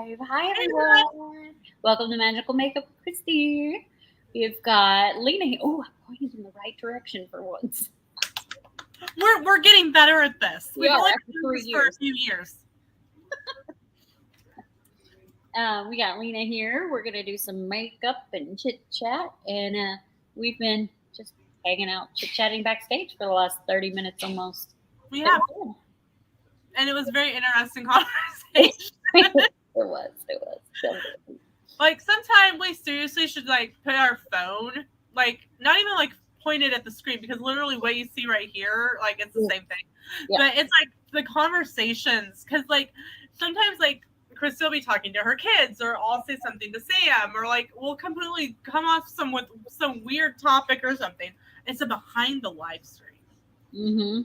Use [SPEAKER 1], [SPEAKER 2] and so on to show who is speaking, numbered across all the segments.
[SPEAKER 1] HIVE. Hi, everyone. Welcome to Magical Makeup with Christy. We've got Lena here. Oh, I'm pointing in the right direction for once.
[SPEAKER 2] We're getting better at this. We've only been doing this for a few years.
[SPEAKER 1] We got Lena here. We're going to do some makeup and chit-chat. And we've been just hanging out, chit-chatting backstage for the last 30 minutes almost.
[SPEAKER 2] We have. And it was a very interesting conversation.
[SPEAKER 1] It was.
[SPEAKER 2] Like, sometimes we seriously should, like, put our phone, like, not even, like, pointed at the screen, because literally what you see right here, like, it's the same thing. Yeah. But it's, like, the conversations, because, like, sometimes, like, Christy will be talking to her kids, or I'll say something to Sam, or, like, we'll completely come off with some weird topic or something. It's a behind the live stream.
[SPEAKER 1] Mm-hmm.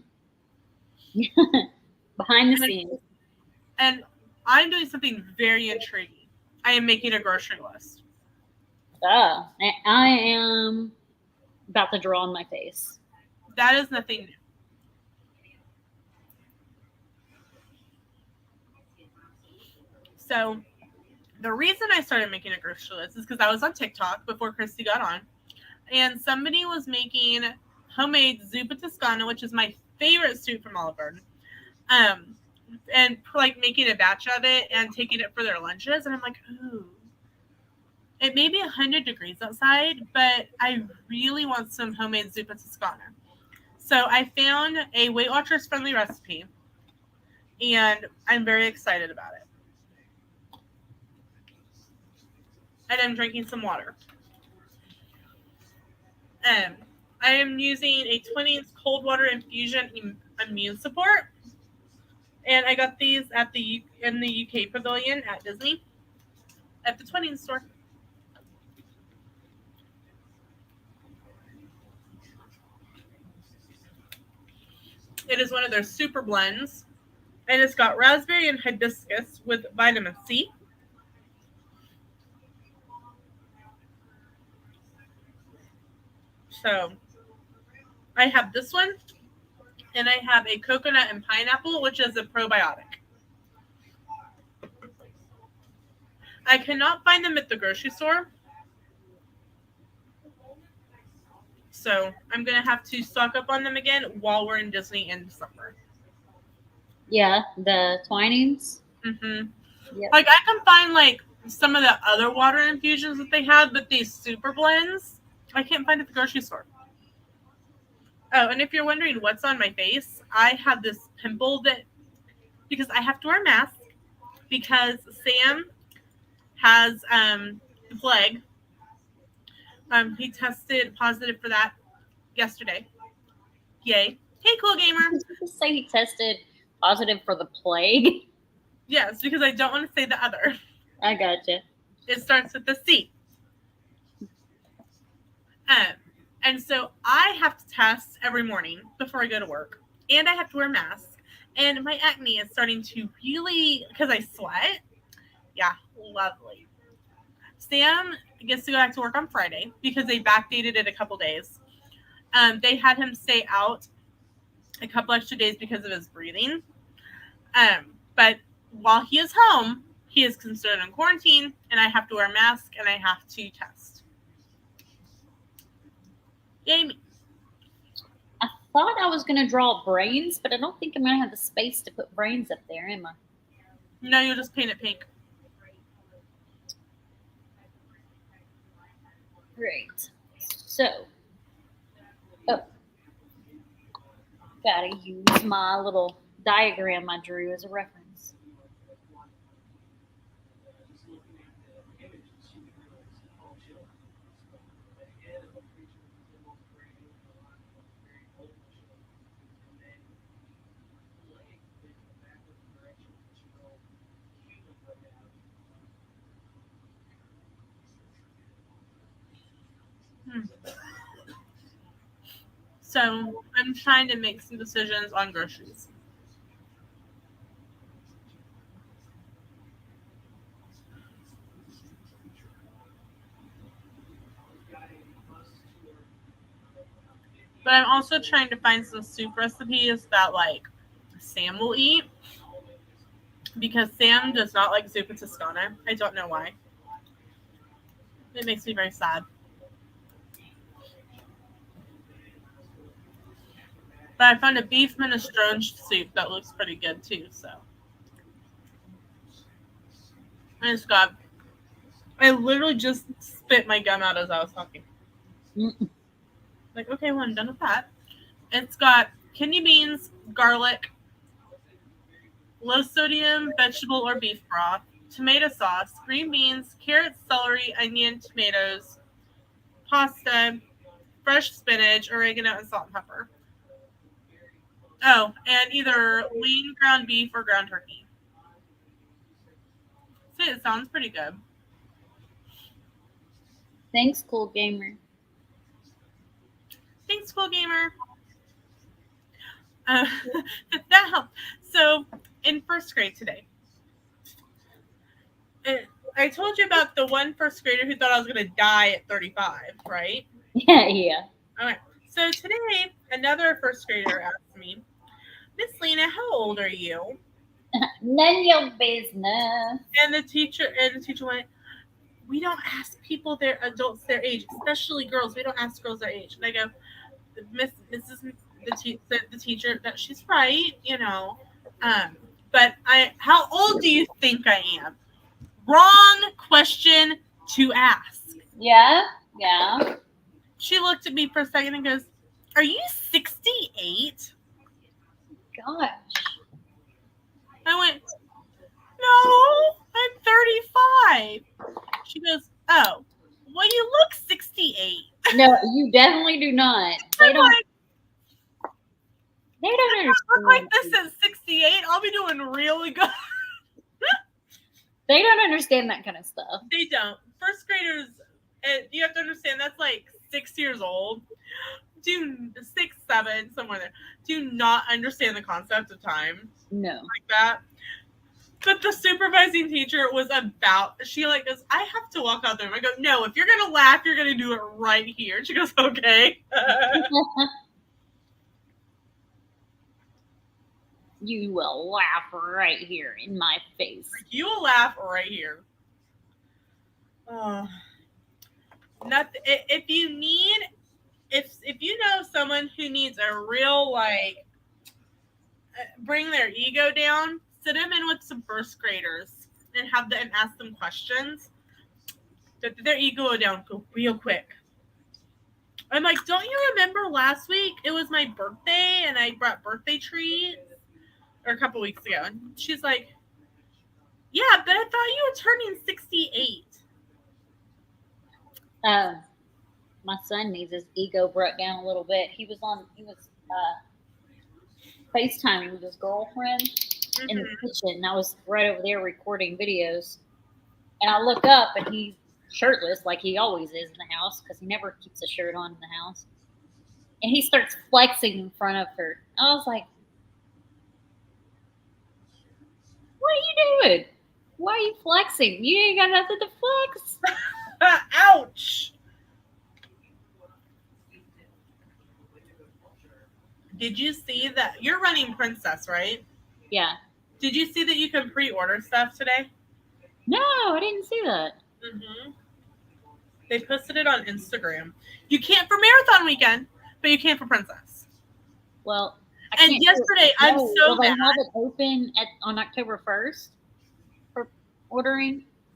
[SPEAKER 1] Behind the scenes.
[SPEAKER 2] And I'm doing something very intriguing. I am making a grocery list.
[SPEAKER 1] I am about to draw on my face.
[SPEAKER 2] That is nothing new. So the reason I started making a grocery list is because I was on TikTok before Christy got on, and somebody was making homemade zuppa toscana, which is my favorite soup from Olive Garden, and like making a batch of it and taking it for their lunches. And I'm like, ooh, it may be 100 degrees outside, but I really want some homemade zuppa toscana. So I found a Weight Watchers friendly recipe, and I'm very excited about it. And I'm drinking some water. I am using a Twinings cold water infusion immune support. And I got these in the UK Pavilion at Disney at the Twinings store. It is one of their super blends. And it's got raspberry and hibiscus with vitamin C. So I have this one, and I have a coconut and pineapple, which is a probiotic. I cannot find them at the grocery store, so I'm going to have to stock up on them again while we're in Disney in December.
[SPEAKER 1] Yeah, the Twinings.
[SPEAKER 2] Mm-hmm. Yep. Like, I can find, like, some of the other water infusions that they have, but these super blends, I can't find at the grocery store. Oh, and if you're wondering what's on my face, I have this pimple because I have to wear a mask because Sam has the plague. He tested positive for that yesterday. Yay. Hey, cool gamer.
[SPEAKER 1] Did you just say he tested positive for the plague?
[SPEAKER 2] Yes, because I don't want to say the other.
[SPEAKER 1] I gotcha.
[SPEAKER 2] It starts with the C. And so I have to test every morning before I go to work. And I have to wear a mask. And my acne is starting to really, because I sweat. Yeah, lovely. Sam gets to go back to work on Friday because they backdated it a couple days. They had him stay out a couple extra days because of his breathing. But while he is home, he is considered in quarantine, and I have to wear a mask, and I have to test. Yay me.
[SPEAKER 1] I thought I was going to draw brains, but I don't think I'm going to have the space to put brains up there, am I?
[SPEAKER 2] No, you'll just paint it pink.
[SPEAKER 1] Great. So, gotta use my little diagram I drew as a reference.
[SPEAKER 2] So I'm trying to make some decisions on groceries. But I'm also trying to find some soup recipes that, like, Sam will eat. because Sam does not like zuppa toscana. I don't know why. It makes me very sad. But I found a beef minestrone soup that looks pretty good too. So I literally just spit my gum out as I was talking. Like, okay, well, I'm done with that. It's got kidney beans, garlic, low sodium vegetable or beef broth, tomato sauce, green beans, carrots, celery, onion, tomatoes, pasta, fresh spinach, oregano, and salt and pepper. Oh, and either lean ground beef or ground turkey. So it sounds pretty good.
[SPEAKER 1] Thanks, Cool Gamer.
[SPEAKER 2] Thanks, Cool Gamer. That helped. So in first grade today, I told you about the one first grader who thought I was going to die at 35, right?
[SPEAKER 1] Yeah.
[SPEAKER 2] All right. So today, another first grader asked me, Miss Lena, how old are you?
[SPEAKER 1] None of your business.
[SPEAKER 2] And the teacher went, we don't ask people their adults their age, especially girls. We don't ask girls their age. And I go, the teacher that she's right, you know. But how old do you think I am? Wrong question to ask.
[SPEAKER 1] Yeah.
[SPEAKER 2] She looked at me for a second and goes, are you 68?
[SPEAKER 1] Gosh.
[SPEAKER 2] I went, no, I'm 35. She goes, oh, well, you look 68.
[SPEAKER 1] No, you definitely do not. They don't understand.
[SPEAKER 2] Look like this at 68. I'll be doing really good.
[SPEAKER 1] They don't understand that kind of stuff.
[SPEAKER 2] They don't. First graders, you have to understand, that's like 6 years old. 6, 7, somewhere there. Do not understand the concept of time.
[SPEAKER 1] No.
[SPEAKER 2] Like that. But the supervising teacher was she like goes, I have to walk out there. I go, no, if you're going to laugh, you're going to do it right here. She goes, okay.
[SPEAKER 1] You will laugh right here in my face.
[SPEAKER 2] You will laugh right here. If you know someone who needs a real, like, bring their ego down, sit them in with some first graders and ask them questions. Get their ego down real quick. I'm like, don't you remember last week? It was my birthday and I brought birthday treats, or a couple weeks ago. And she's like, yeah, but I thought you were turning 68.
[SPEAKER 1] My son needs his ego brought down a little bit. He was FaceTiming with his girlfriend in the kitchen, and I was right over there recording videos. And I look up, and he's shirtless, like he always is in the house, because he never keeps a shirt on in the house. And he starts flexing in front of her. I was like, what are you doing? Why are you flexing? You ain't got nothing to flex.
[SPEAKER 2] Ouch. Did you see that you're running Princess, right?
[SPEAKER 1] Yeah.
[SPEAKER 2] Did you see that you can pre-order stuff today?
[SPEAKER 1] No, I didn't see that.
[SPEAKER 2] They posted it on Instagram. You can't for Marathon Weekend, but you can for Princess.
[SPEAKER 1] Well,
[SPEAKER 2] and yesterday, I'm so
[SPEAKER 1] will they
[SPEAKER 2] mad.
[SPEAKER 1] have it open on October 1st for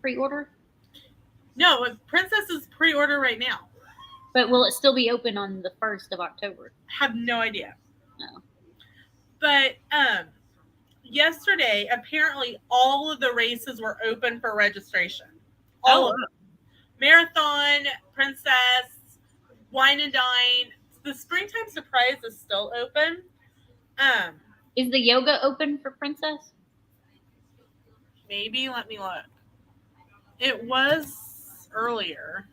[SPEAKER 1] pre-order?
[SPEAKER 2] No, Princess is pre-order right now.
[SPEAKER 1] But will it still be open on the 1st of October?
[SPEAKER 2] Have no idea.
[SPEAKER 1] No.
[SPEAKER 2] But yesterday, apparently all of the races were open for registration. All of them. Marathon, Princess, Wine and Dine. The Springtime Surprise is still open.
[SPEAKER 1] Is the yoga open for Princess?
[SPEAKER 2] Maybe. Let me look. It was earlier.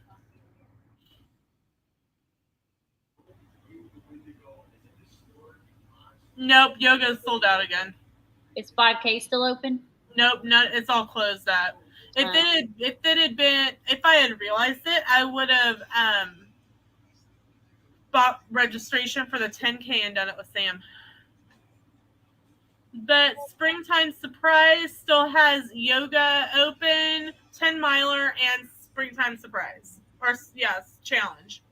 [SPEAKER 2] Nope, yoga is sold out again.
[SPEAKER 1] Is 5K still open?
[SPEAKER 2] Nope, it's all closed up. If I had realized it, I would have bought registration for the 10K and done it with Sam. But Springtime Surprise still has yoga open, 10 miler, and Springtime Surprise. Or, yes, challenge.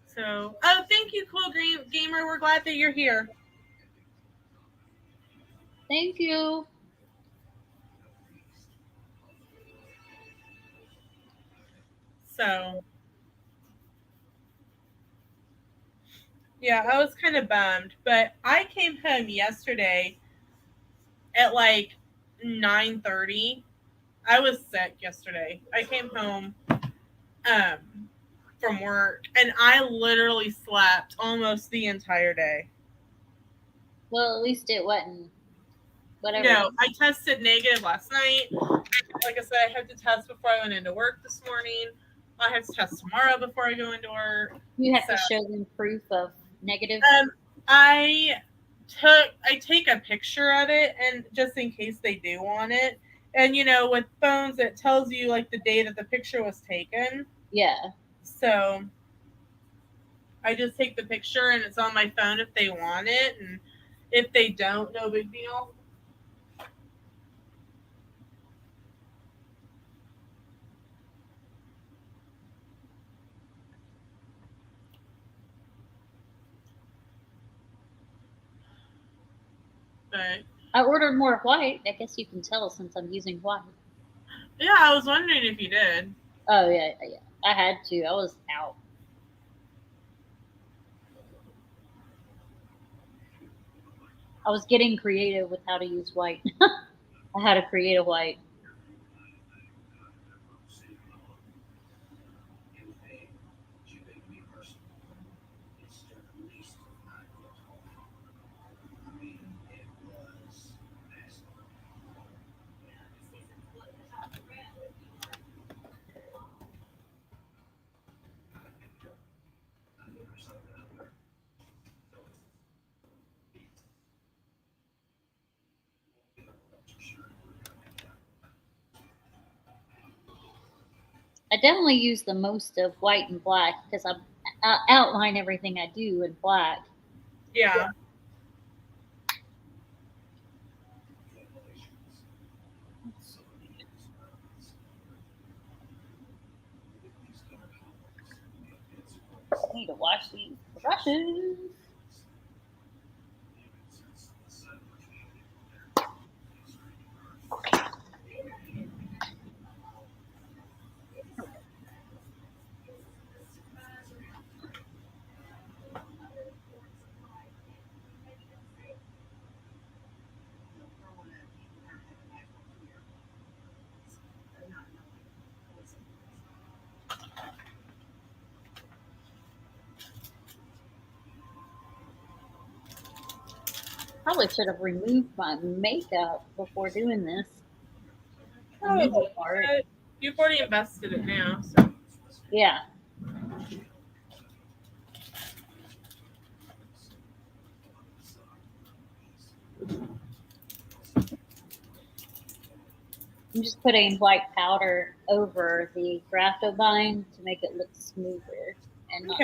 [SPEAKER 2] So, oh, thank you, Cool Gamer. We're glad that you're here.
[SPEAKER 1] Thank you.
[SPEAKER 2] So, yeah, I was kind of bummed. But I came home yesterday at like 9:30. I was sick yesterday. I came home from work and I literally slept almost the entire day.
[SPEAKER 1] Well, at least it wasn't whatever.
[SPEAKER 2] No, I tested negative last night. Like I said, I had to test before I went into work this morning. I have to test tomorrow before I go into work.
[SPEAKER 1] You have to show them proof of negative.
[SPEAKER 2] I take a picture of it, and just in case they do want it. And you know, with phones, it tells you like the day that the picture was taken.
[SPEAKER 1] Yeah.
[SPEAKER 2] So I just take the picture, and it's on my phone if they want it, and if they don't, no big deal. But
[SPEAKER 1] I ordered more white. I guess you can tell since I'm using white.
[SPEAKER 2] Yeah, I was wondering if you did.
[SPEAKER 1] Oh, yeah. I had to. I was out. I was getting creative with how to use white. I had to create a white. I definitely use the most of white and black because I outline everything I do in black.
[SPEAKER 2] Yeah.
[SPEAKER 1] I need to wash these brushes. Probably should have removed my makeup before doing this.
[SPEAKER 2] Probably. You've already invested it now, so.
[SPEAKER 1] Yeah. I'm just putting white powder over the Graptovine to make it look smoother and not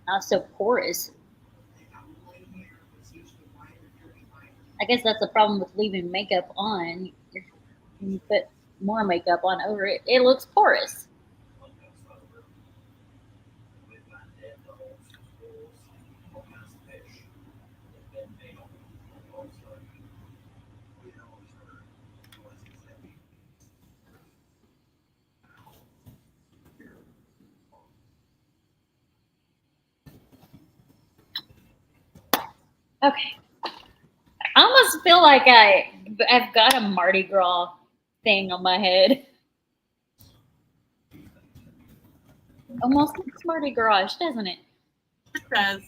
[SPEAKER 1] not so porous. I guess that's the problem with leaving makeup on. When you put more makeup on over it, it looks porous. Okay. I almost feel like I've got a Mardi Gras thing on my head. Almost looks Mardi Gras, doesn't it?
[SPEAKER 2] It does.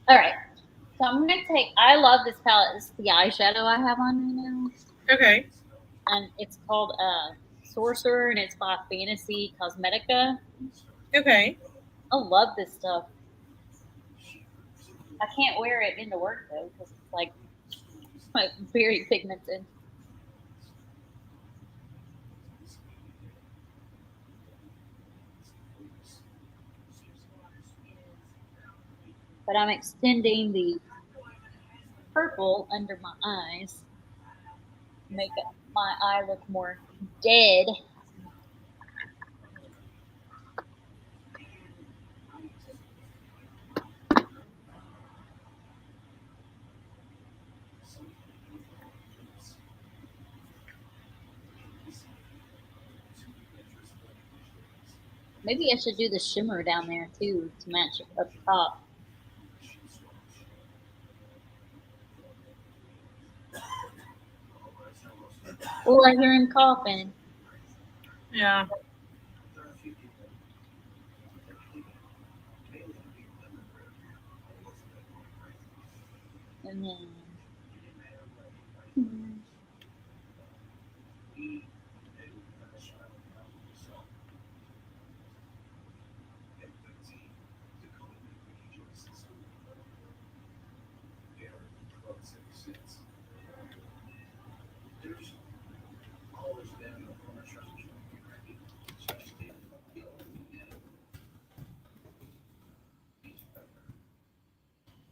[SPEAKER 1] All right. So I'm going to take, I love this palette. It's the eyeshadow I have on right now.
[SPEAKER 2] Okay.
[SPEAKER 1] And it's called Sorcerer, and it's by Fantasy Cosmetica.
[SPEAKER 2] Okay.
[SPEAKER 1] I love this stuff. I can't wear it into work, though, because it's like very pigmented. but I'm extending the purple under my eyes to make my eye look more dead. Maybe I should do the shimmer down there too to match it up top. Oh, I hear him coughing.
[SPEAKER 2] Yeah.
[SPEAKER 1] And then.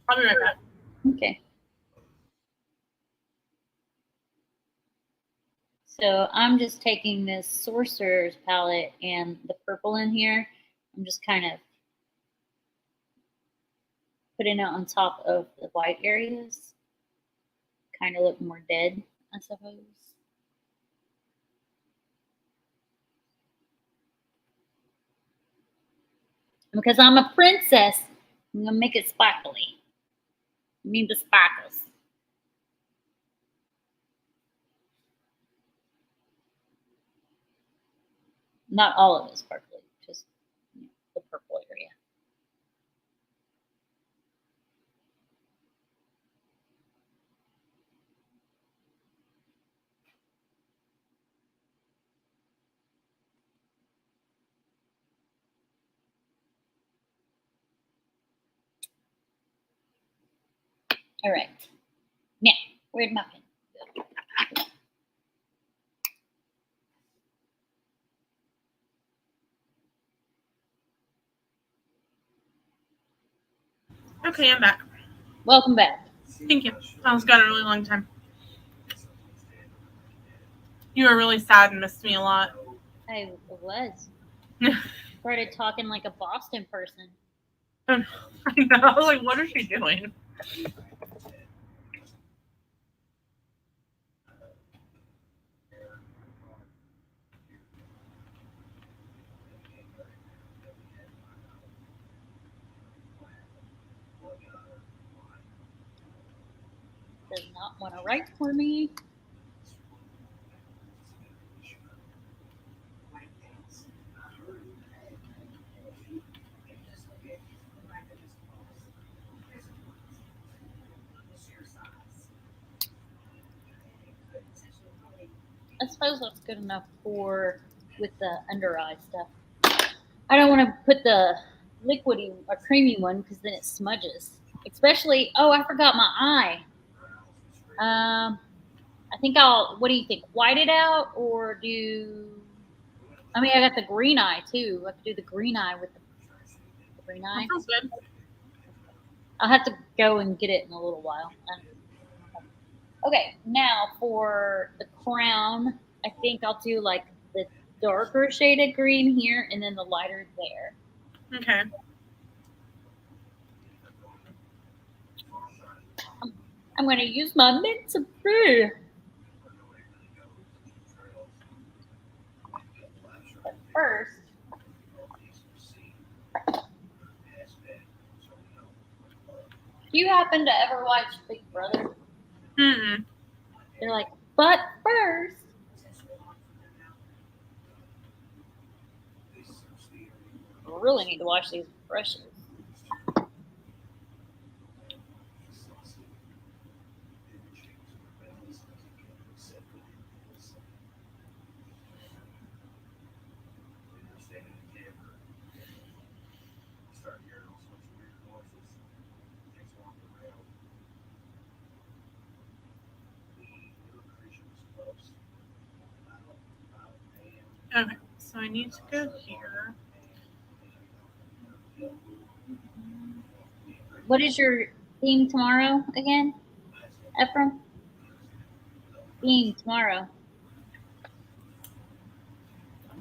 [SPEAKER 2] I'll be right back.
[SPEAKER 1] Okay. So I'm just taking this Sorcerer's palette and the purple in here. I'm just kind of putting it on top of the white areas. Kind of look more dead, I suppose. And because I'm a princess, I'm going to make it sparkly. I mean the sparkles. Not all of it sparkly, just the purple area. All right. Now, where'd my pen go?
[SPEAKER 2] Okay, I'm back.
[SPEAKER 1] Welcome back.
[SPEAKER 2] Thank you. I was gone a really long time. You were really sad and missed me a lot.
[SPEAKER 1] I was. Started talking like a Boston person.
[SPEAKER 2] I know. I was like, what is she doing?
[SPEAKER 1] Does not want to write for me. I suppose that's good enough for with the under eye stuff. I don't want to put the liquidy or creamy one because then it smudges. Especially, oh, I forgot my eye. I think I'll. What do you think? White it out or do? I mean, I got the green eye too. I could do the green eye with the green eye.
[SPEAKER 2] That sounds good.
[SPEAKER 1] I'll have to go and get it in a little while. Okay, now for the crown, I think I'll do like the darker shaded green here and then the lighter there.
[SPEAKER 2] Okay.
[SPEAKER 1] I'm going to use my mix of blue. But first, do you happen to ever watch Big Brother?
[SPEAKER 2] Mm-mm.
[SPEAKER 1] They're like, but first. I really need to wash these brushes.
[SPEAKER 2] Okay, so I need to go here.
[SPEAKER 1] What is your theme tomorrow again, Ephraim? Theme tomorrow.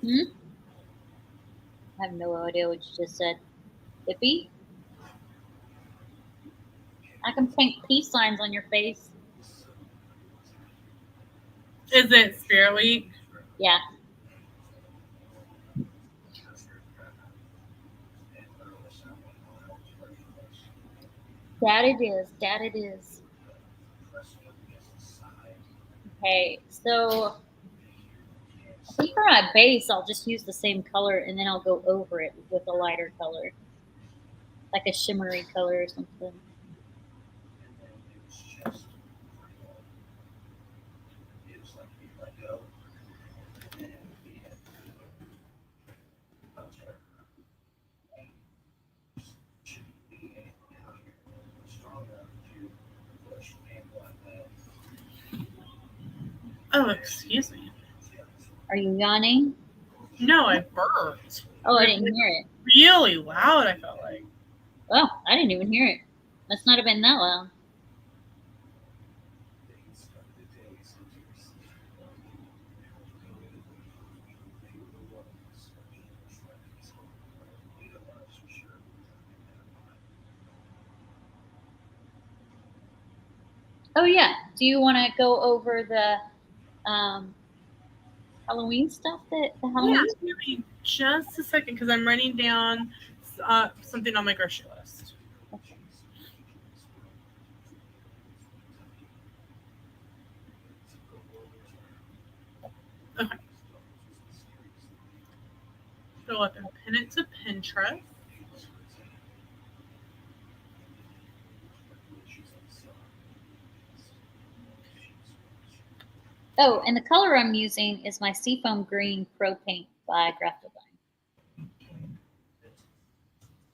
[SPEAKER 1] I have no idea what you just said. Hippie? I can paint peace signs on your face.
[SPEAKER 2] Is it Spirit Week?
[SPEAKER 1] Yeah. That it is. That it is. Okay, so I think for my base, I'll just use the same color and then I'll go over it with a lighter color, like a shimmery color or something.
[SPEAKER 2] Oh, excuse me.
[SPEAKER 1] Are you yawning?
[SPEAKER 2] No, I burped.
[SPEAKER 1] Oh, I didn't hear it.
[SPEAKER 2] Really loud, I felt like.
[SPEAKER 1] Oh, I didn't even hear it. Must not have been that loud. Oh yeah. Do you want to go over the Halloween stuff? The Halloween.
[SPEAKER 2] Yeah, give me just a second because I'm writing down something on my grocery list.
[SPEAKER 1] Okay.
[SPEAKER 2] Okay. Go up and pin it to Pinterest.
[SPEAKER 1] Oh, and the color I'm using is my Seafoam Green Pro Paint by Graphiline.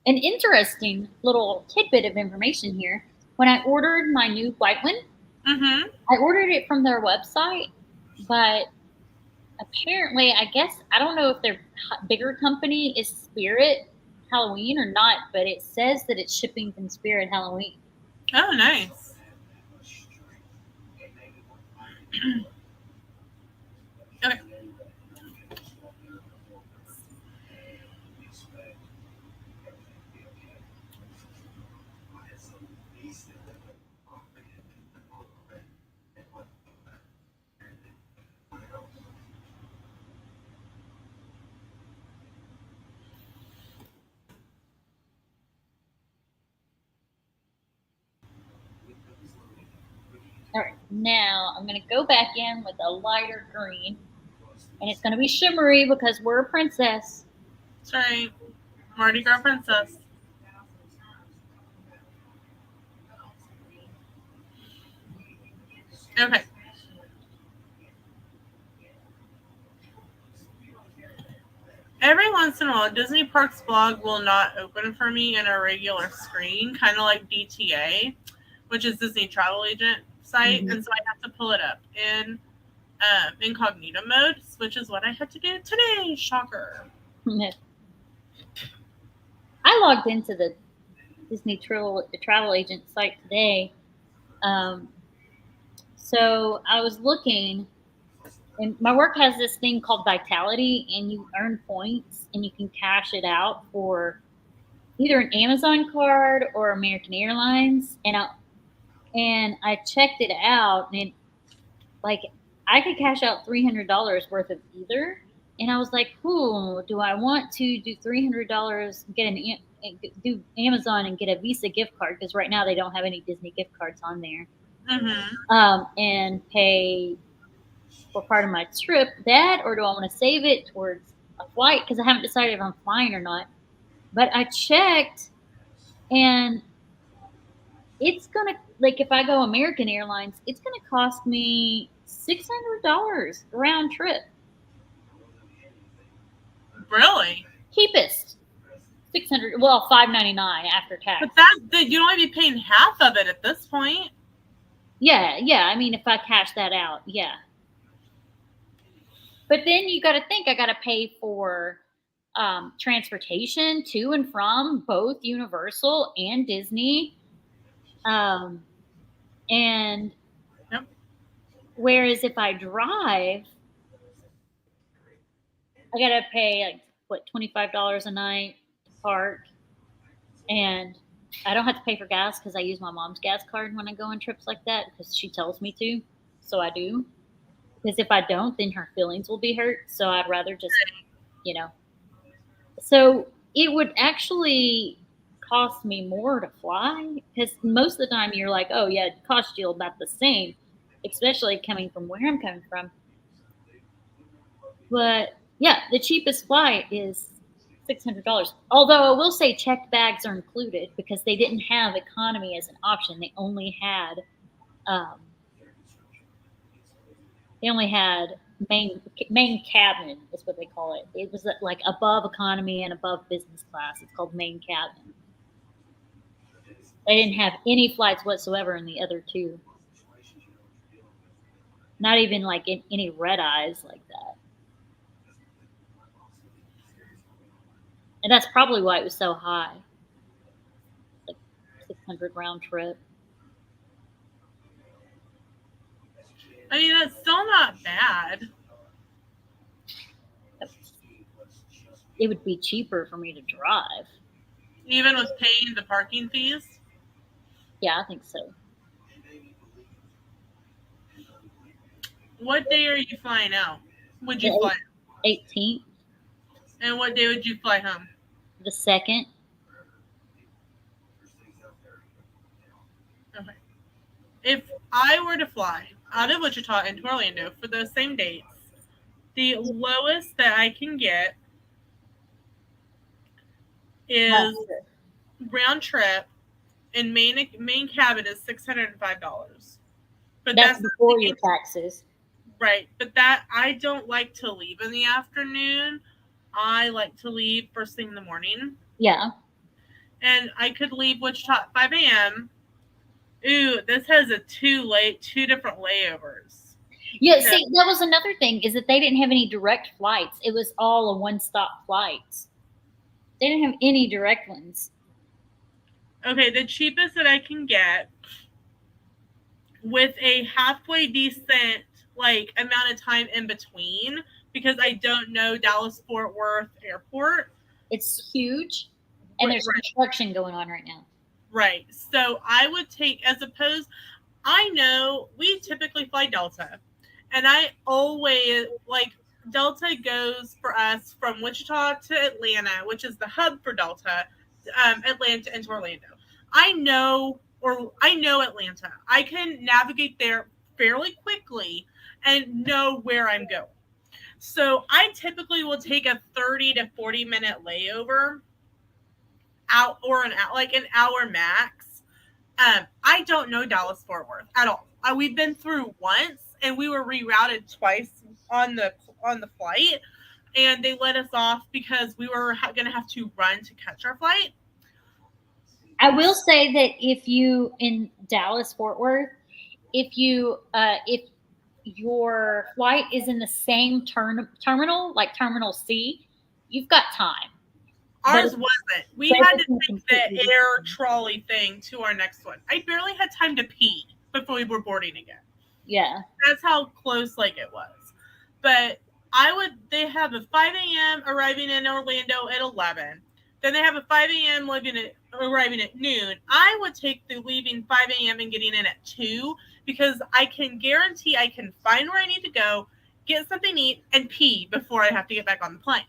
[SPEAKER 1] An interesting little tidbit of information here. When I ordered my new white one, I ordered it from their website, but apparently, I guess, I don't know if their bigger company is Spirit Halloween or not, but it says that it's shipping from Spirit Halloween.
[SPEAKER 2] Oh, nice. Okay.
[SPEAKER 1] All right, now I'm going to go back in with a lighter green, and it's going to be shimmery because we're a princess.
[SPEAKER 2] That's right. Mardi Gras princess. Okay. Every once in a while, Disney Parks blog will not open for me in a regular screen, kind of like DTA, which is Disney Travel Agent site, and so I have to pull it up in incognito mode, which is what I had to do today. Shocker.
[SPEAKER 1] I logged into the Disney Travel Agent site today. So I was looking, and my work has this thing called Vitality, and you earn points, and you can cash it out for either an Amazon card or American Airlines. And I checked it out, and like I could cash out $300 worth of either. And I was like, "Ooh, do I want to do $300, do Amazon and get a Visa gift card? Because right now they don't have any Disney gift cards on there, and pay for part of my trip. That, or do I want to save it towards a flight? Because I haven't decided if I'm flying or not. But I checked, and it's gonna, like, if I go American Airlines, it's gonna cost me $600 round trip.
[SPEAKER 2] Really?
[SPEAKER 1] Cheapest. 600. Well, $599 after tax.
[SPEAKER 2] But you'd only be paying half of it at this point.
[SPEAKER 1] Yeah. I mean, if I cash that out, yeah. But then you got to think I got to pay for transportation to and from both Universal and Disney. And
[SPEAKER 2] Yep.
[SPEAKER 1] whereas if I drive, I gotta pay like what $25 a night to park, and I don't have to pay for gas because I use my mom's gas card when I go on trips like that because she tells me to, so I do. Because if I don't, then her feelings will be hurt. So I'd rather just, you know. So it would actually cost me more to fly because most of the time you're like, oh yeah, it costs you about the same, especially coming from where I'm coming from. But yeah, the cheapest flight is $600. Although I will say checked bags are included because they didn't have economy as an option. Um, they only had main cabin is what they call it. It was like above economy and above business class. It's called main cabin. They didn't have any flights whatsoever in the other two. Not even like any red eyes like that. And that's probably why it was so high. Like 600 round trip.
[SPEAKER 2] I mean, that's still not bad.
[SPEAKER 1] It would be cheaper for me to drive.
[SPEAKER 2] Even with paying the parking fees?
[SPEAKER 1] Yeah, I think so.
[SPEAKER 2] What day are you flying out? Would you fly?
[SPEAKER 1] 18th,
[SPEAKER 2] And what day would you fly home?
[SPEAKER 1] the 2nd.
[SPEAKER 2] Okay. If I were to fly out of Wichita into Orlando for those same dates, the lowest that I can get is round trip and main cabin is $605. But
[SPEAKER 1] That's before your taxes.
[SPEAKER 2] Right. But that I don't like to leave in the afternoon. I like to leave first thing in the morning.
[SPEAKER 1] Yeah.
[SPEAKER 2] And I could leave Wichita at 5 a.m. Ooh, this has two different layovers.
[SPEAKER 1] Yeah, see, that was another thing is that they didn't have any direct flights. It was all a one-stop flights. They didn't have any direct ones.
[SPEAKER 2] Okay, the cheapest that I can get with a halfway decent like amount of time in between because I don't know Dallas-Fort Worth Airport.
[SPEAKER 1] It's huge, and there's construction going on right now.
[SPEAKER 2] Right. So I would take, as opposed, I know we typically fly Delta, and I always, like, Delta goes for us from Wichita to Atlanta, which is the hub for Delta, Atlanta into Orlando. I know Atlanta. I can navigate there fairly quickly and know where I'm going. So I typically will take a 30 to 40 minute layover out or an hour max. I don't know Dallas Fort Worth at all. We've been through once and we were rerouted twice on the flight, and they let us off because we were going to have to run to catch our flight.
[SPEAKER 1] I will say that if you in Dallas Fort Worth, if your flight is in the same terminal, like Terminal C, you've got time.
[SPEAKER 2] Ours wasn't. We had to take the air trolley thing to our next one. I barely had time to pee before we were boarding again.
[SPEAKER 1] Yeah.
[SPEAKER 2] That's how close it was. But they have a 5 a.m. arriving in Orlando at 11. Then they have a 5 a.m. arriving at noon. I would take the leaving 5 a.m. and getting in at 2 because I can guarantee I can find where I need to go, get something to eat, and pee before I have to get back on the plane.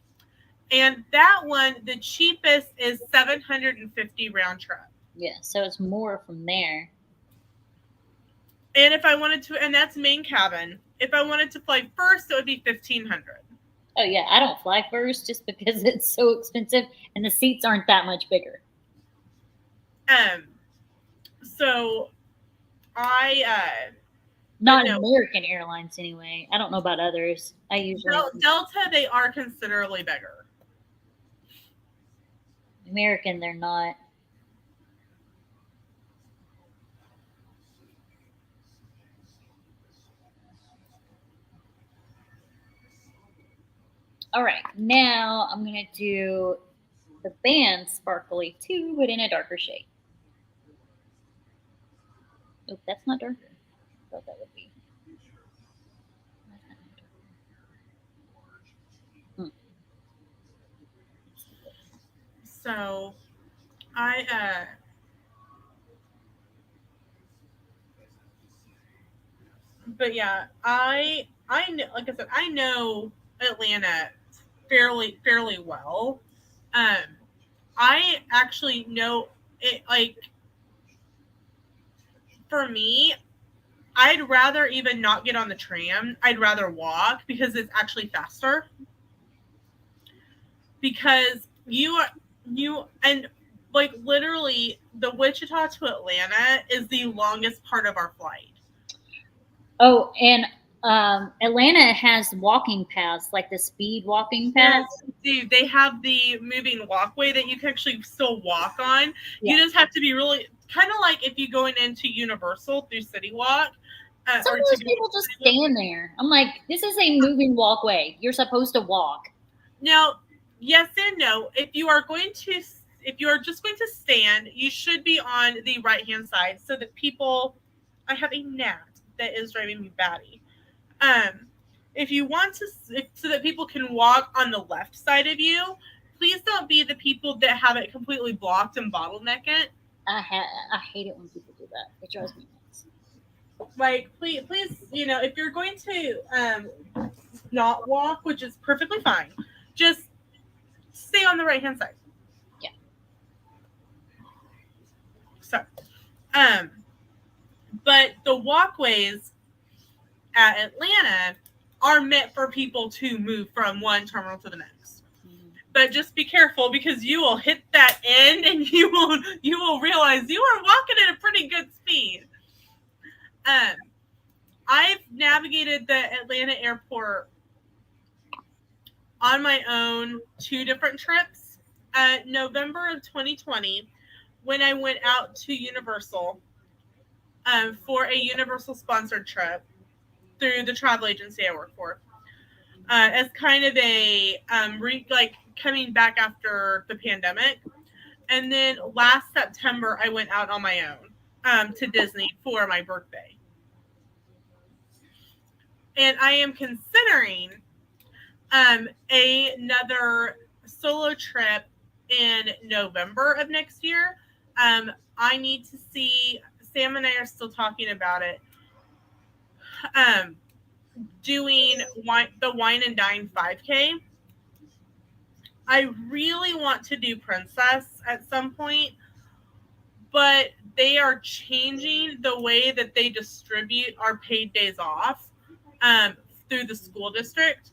[SPEAKER 2] And that one, the cheapest is $750 round trip.
[SPEAKER 1] Yeah, so it's more from there.
[SPEAKER 2] And if I wanted to, and that's main cabin. If I wanted to fly first, it would be $1,500.
[SPEAKER 1] Oh yeah, I don't fly first just because it's so expensive and the seats aren't that much bigger.
[SPEAKER 2] So
[SPEAKER 1] not American Airlines anyway. I don't know about others. I usually
[SPEAKER 2] Delta, they are considerably bigger.
[SPEAKER 1] American, they're not. All right, now I'm going to do the band Sparkly 2, but in a darker shade. Oh, that's not darker. I thought that would be.
[SPEAKER 2] So but yeah, I know, like I said, I know Atlanta fairly well. I actually know it, like, for me, I'd rather even not get on the tram. I'd rather walk because it's actually faster. Because you and like literally the Wichita to Atlanta is the longest part of our flight.
[SPEAKER 1] Oh, and Atlanta has walking paths, like the speed walking paths.
[SPEAKER 2] Yes, dude, they have the moving walkway that you can actually still walk on.
[SPEAKER 1] Yeah.
[SPEAKER 2] You just have to be really kind of like if you're going into Universal through City Walk.
[SPEAKER 1] Some of those people just stand there. I'm like, this is a moving walkway. You're supposed to walk.
[SPEAKER 2] Now, yes and no. If you are just going to stand, you should be on the right-hand side so that people. I have a gnat that is driving me batty. If you want to, so that people can walk on the left side of you, please don't be the people that have it completely blocked and bottleneck it.
[SPEAKER 1] I hate it when people do that. It drives me nuts.
[SPEAKER 2] Like, please, if you're going to not walk, which is perfectly fine, just stay on the right-hand side.
[SPEAKER 1] Yeah.
[SPEAKER 2] So, but the walkways at Atlanta are meant for people to move from one terminal to the next. Mm-hmm. But just be careful because you will hit that end and you will realize you are walking at a pretty good speed. I've navigated the Atlanta airport on my own 2 different trips. November of 2020, when I went out to Universal for a Universal sponsored trip through the travel agency I work for, as kind of a coming back after the pandemic. And then last September, I went out on my own to Disney for my birthday. And I am considering another solo trip in November of next year. I need to see, Sam and I are still talking about it, doing the Wine and Dine 5K. I really want to do Princess at some point, but they are changing the way that they distribute our paid days off through the school district.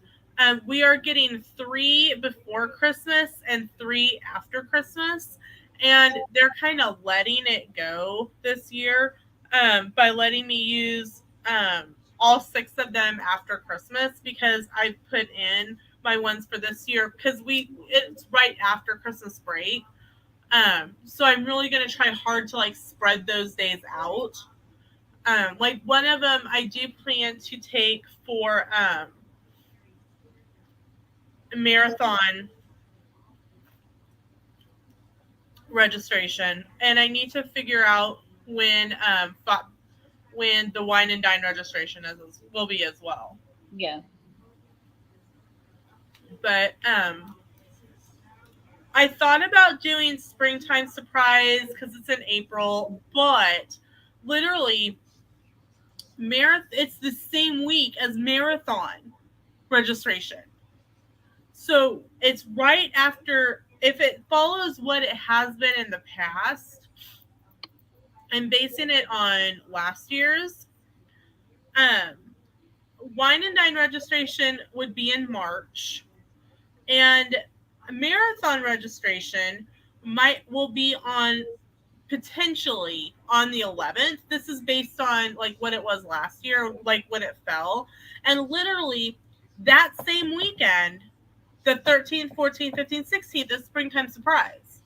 [SPEAKER 2] We are getting 3 before Christmas and 3 after Christmas, and they're kind of letting it go this year by letting me use all 6 of them after Christmas because I put in my ones for this year because it's right after Christmas break. So I'm really going to try hard to spread those days out. Like one of them I do plan to take for marathon registration, and I need to figure out when the Wine and Dine registration will be as well.
[SPEAKER 1] Yeah.
[SPEAKER 2] But I thought about doing Springtime Surprise because it's in April, but literally it's the same week as marathon registration. So it's right after, if it follows what it has been in the past, I'm basing it on last year's. Wine and Dine registration would be in March, and marathon registration will be potentially on the 11th. This is based on what it was last year, when it fell, and literally that same weekend, the 13th, 14th, 15th, 16th is Springtime Surprise.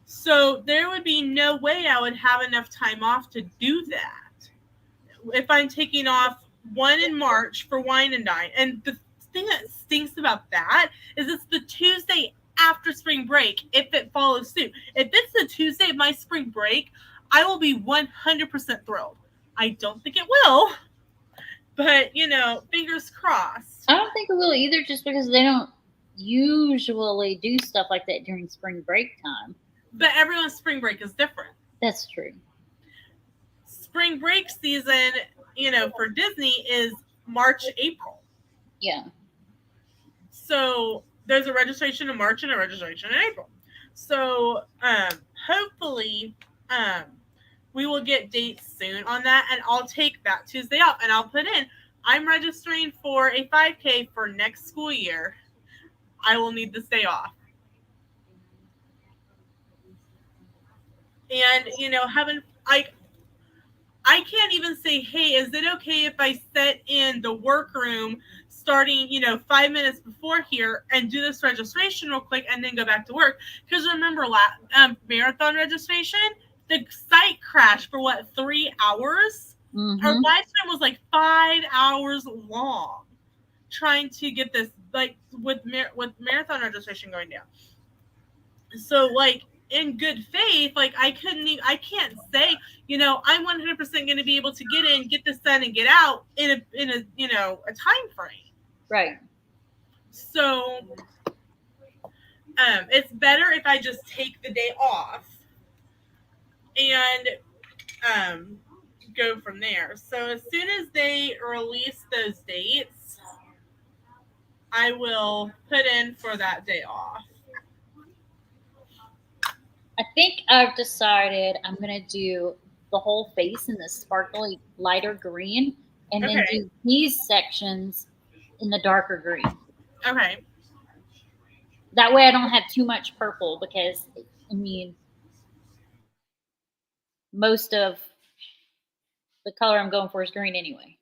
[SPEAKER 2] So there would be no way I would have enough time off to do that if I'm taking off one in March for Wine and Dine. And the thing that stinks about that is it's the Tuesday after spring break if it follows suit. If it's the Tuesday of my spring break, I will be 100% thrilled. I don't think it will, but fingers crossed.
[SPEAKER 1] I don't think it will either, just because they don't usually do stuff like that during spring break time.
[SPEAKER 2] But everyone's spring break is different.
[SPEAKER 1] That's true.
[SPEAKER 2] Spring break season, for Disney is March, April.
[SPEAKER 1] Yeah.
[SPEAKER 2] So there's a registration in March and a registration in April. So hopefully we will get dates soon on that, and I'll take that Tuesday off, and I'll put in, I'm registering for a 5K for next school year. I will need this day off. And, I can't even say, hey, is it okay if I sit in the workroom starting, 5 minutes before here and do this registration real quick and then go back to work? Because remember, marathon registration, the site crashed for 3 hours?
[SPEAKER 1] Mm-hmm.
[SPEAKER 2] Our live time was 5 hours long trying to get this, with marathon registration going down. So, in good faith, I can't say, I'm 100% going to be able to get in, get this done, and get out in a time frame.
[SPEAKER 1] Right.
[SPEAKER 2] So, it's better if I just take the day off and go from there. So as soon as they release those dates, I will put in for that day off.
[SPEAKER 1] I think I've decided I'm going to do the whole face in this sparkly lighter green, and then do these sections in the darker green.
[SPEAKER 2] Okay.
[SPEAKER 1] That way I don't have too much purple, because, most of the color I'm going for is green anyway.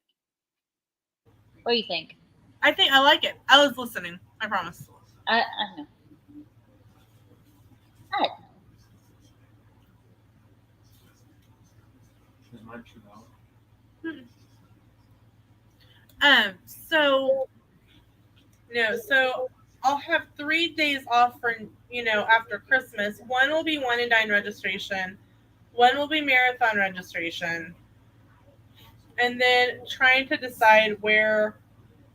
[SPEAKER 1] What do you think?
[SPEAKER 2] I think I like it. I was listening. I promise.
[SPEAKER 1] I know. I know.
[SPEAKER 3] Is mine too loud?
[SPEAKER 2] So I'll have 3 days off for, after Christmas. One will be Wine and Dine registration. One will be marathon registration. And then trying to decide where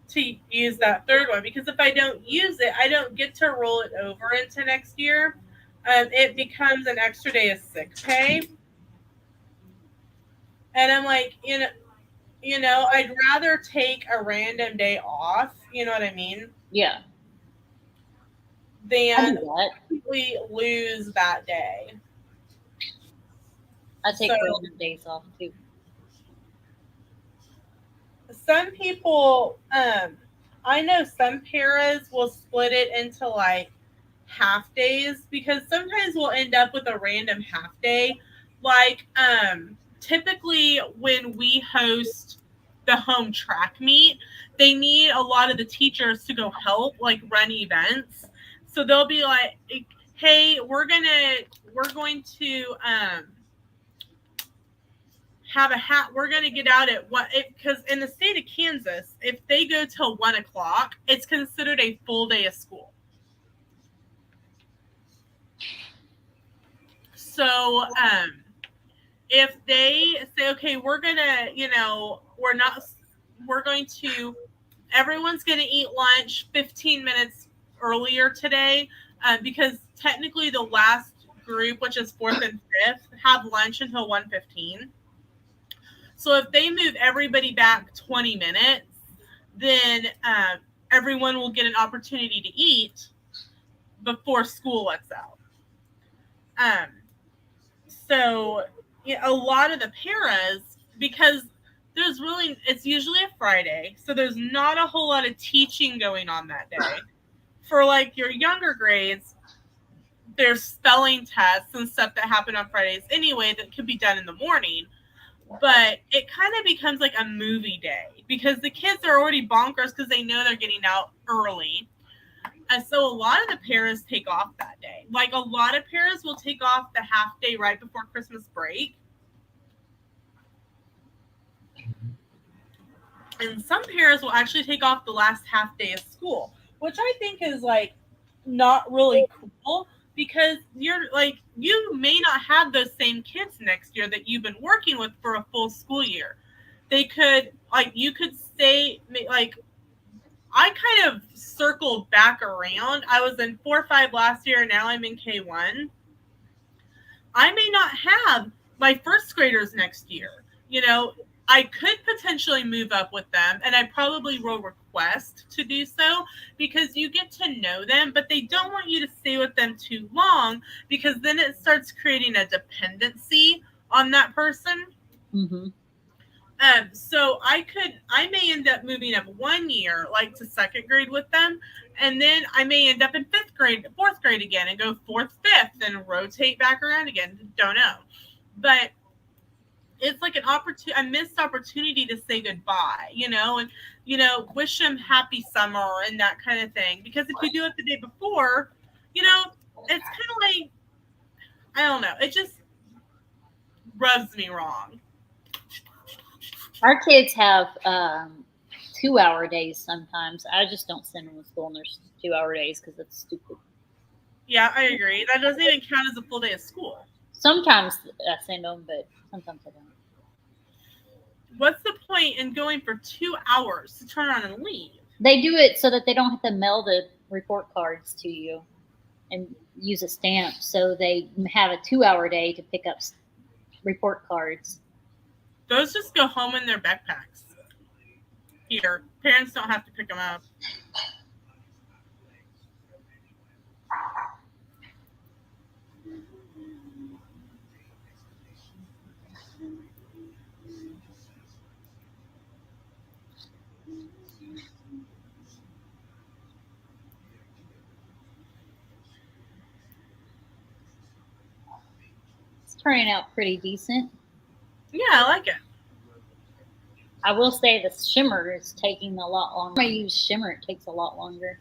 [SPEAKER 2] to use that third one. Because if I don't use it, I don't get to roll it over into next year. It becomes an extra day of sick pay. And I'm like, I'd rather take a random day off, you know what I mean?
[SPEAKER 1] Yeah.
[SPEAKER 2] Than completely lose that day.
[SPEAKER 1] I take random days off too.
[SPEAKER 2] Some people, I know some paras will split it into half days, because sometimes we'll end up with a random half day. Typically when we host the home track meet, they need a lot of the teachers to go help run events. So they'll be like, hey, we're going to have we're going to get out at what, because in the state of Kansas, if they go till 1:00, it's considered a full day of school. So, if they say, okay, we're going to, everyone's going to eat lunch 15 minutes earlier today, because technically the last group, which is 4th and 5th, have lunch until 1:15. So if they move everybody back 20 minutes, then everyone will get an opportunity to eat before school lets out. So a lot of the paras, because it's usually a Friday, so there's not a whole lot of teaching going on that day. For your younger grades, there's spelling tests and stuff that happen on Fridays anyway that could be done in the morning. But it kind of becomes like a movie day, because the kids are already bonkers because they know they're getting out early. And so a lot of the paras take off that day. A lot of paras will take off the half day right before Christmas break. And some paras will actually take off the last half day of school, which I think is not really cool, because you're like, you may not have those same kids next year that you've been working with for a full school year. They could, like, you could stay, like, I kind of circled back around. I was in 4-5 last year, and now I'm in K1. I may not have my first graders next year. You know, I could potentially move up with them, and I probably will request to do so because you get to know them, but they don't want you to stay with them too long because then it starts creating a dependency on that person.
[SPEAKER 1] Mm-hmm.
[SPEAKER 2] So I may end up moving up 1 year, like to second grade with them, and then I may end up in 5th grade, 4th grade again, and go 4th, 5th, and rotate back around again. Don't know, but it's like a missed opportunity to say goodbye, and wish them happy summer and that kind of thing. Because if you do it the day before, it's kind of like, I don't know, it just rubs me wrong.
[SPEAKER 1] Our kids have 2-hour days sometimes. I just don't send them to school on their 2-hour days because it's stupid.
[SPEAKER 2] Yeah, I agree. That doesn't even count as a full day of school.
[SPEAKER 1] Sometimes I send them, but sometimes I don't.
[SPEAKER 2] What's the point in going for 2 hours to turn around and leave?
[SPEAKER 1] They do it so that they don't have to mail the report cards to you and use a stamp. So they have a 2-hour day to pick up report cards.
[SPEAKER 2] Those just go home in their backpacks. Here, parents don't have to pick them up.
[SPEAKER 1] It's turning out pretty decent.
[SPEAKER 2] Yeah, I like it.
[SPEAKER 1] I will say the shimmer is taking a lot longer. When I use shimmer, it takes a lot longer.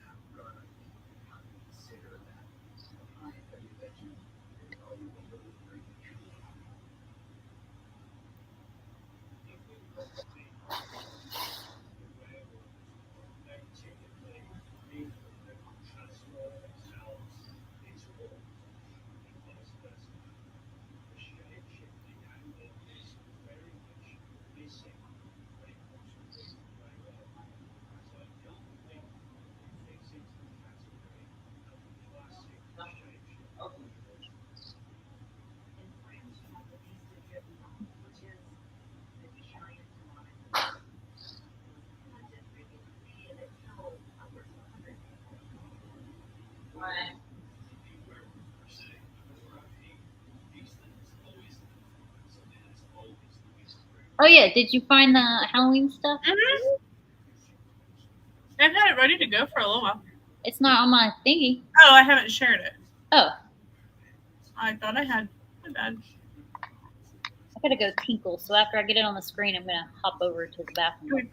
[SPEAKER 1] Oh yeah, did you find the Halloween stuff?
[SPEAKER 2] Mm-hmm. I've had it ready to go for a little while.
[SPEAKER 1] It's not on my thingy.
[SPEAKER 2] Oh, I haven't shared it.
[SPEAKER 1] Oh.
[SPEAKER 2] I thought I had. My bad.
[SPEAKER 1] I gotta go tinkle, so after I get it on the screen, I'm gonna hop over to the bathroom.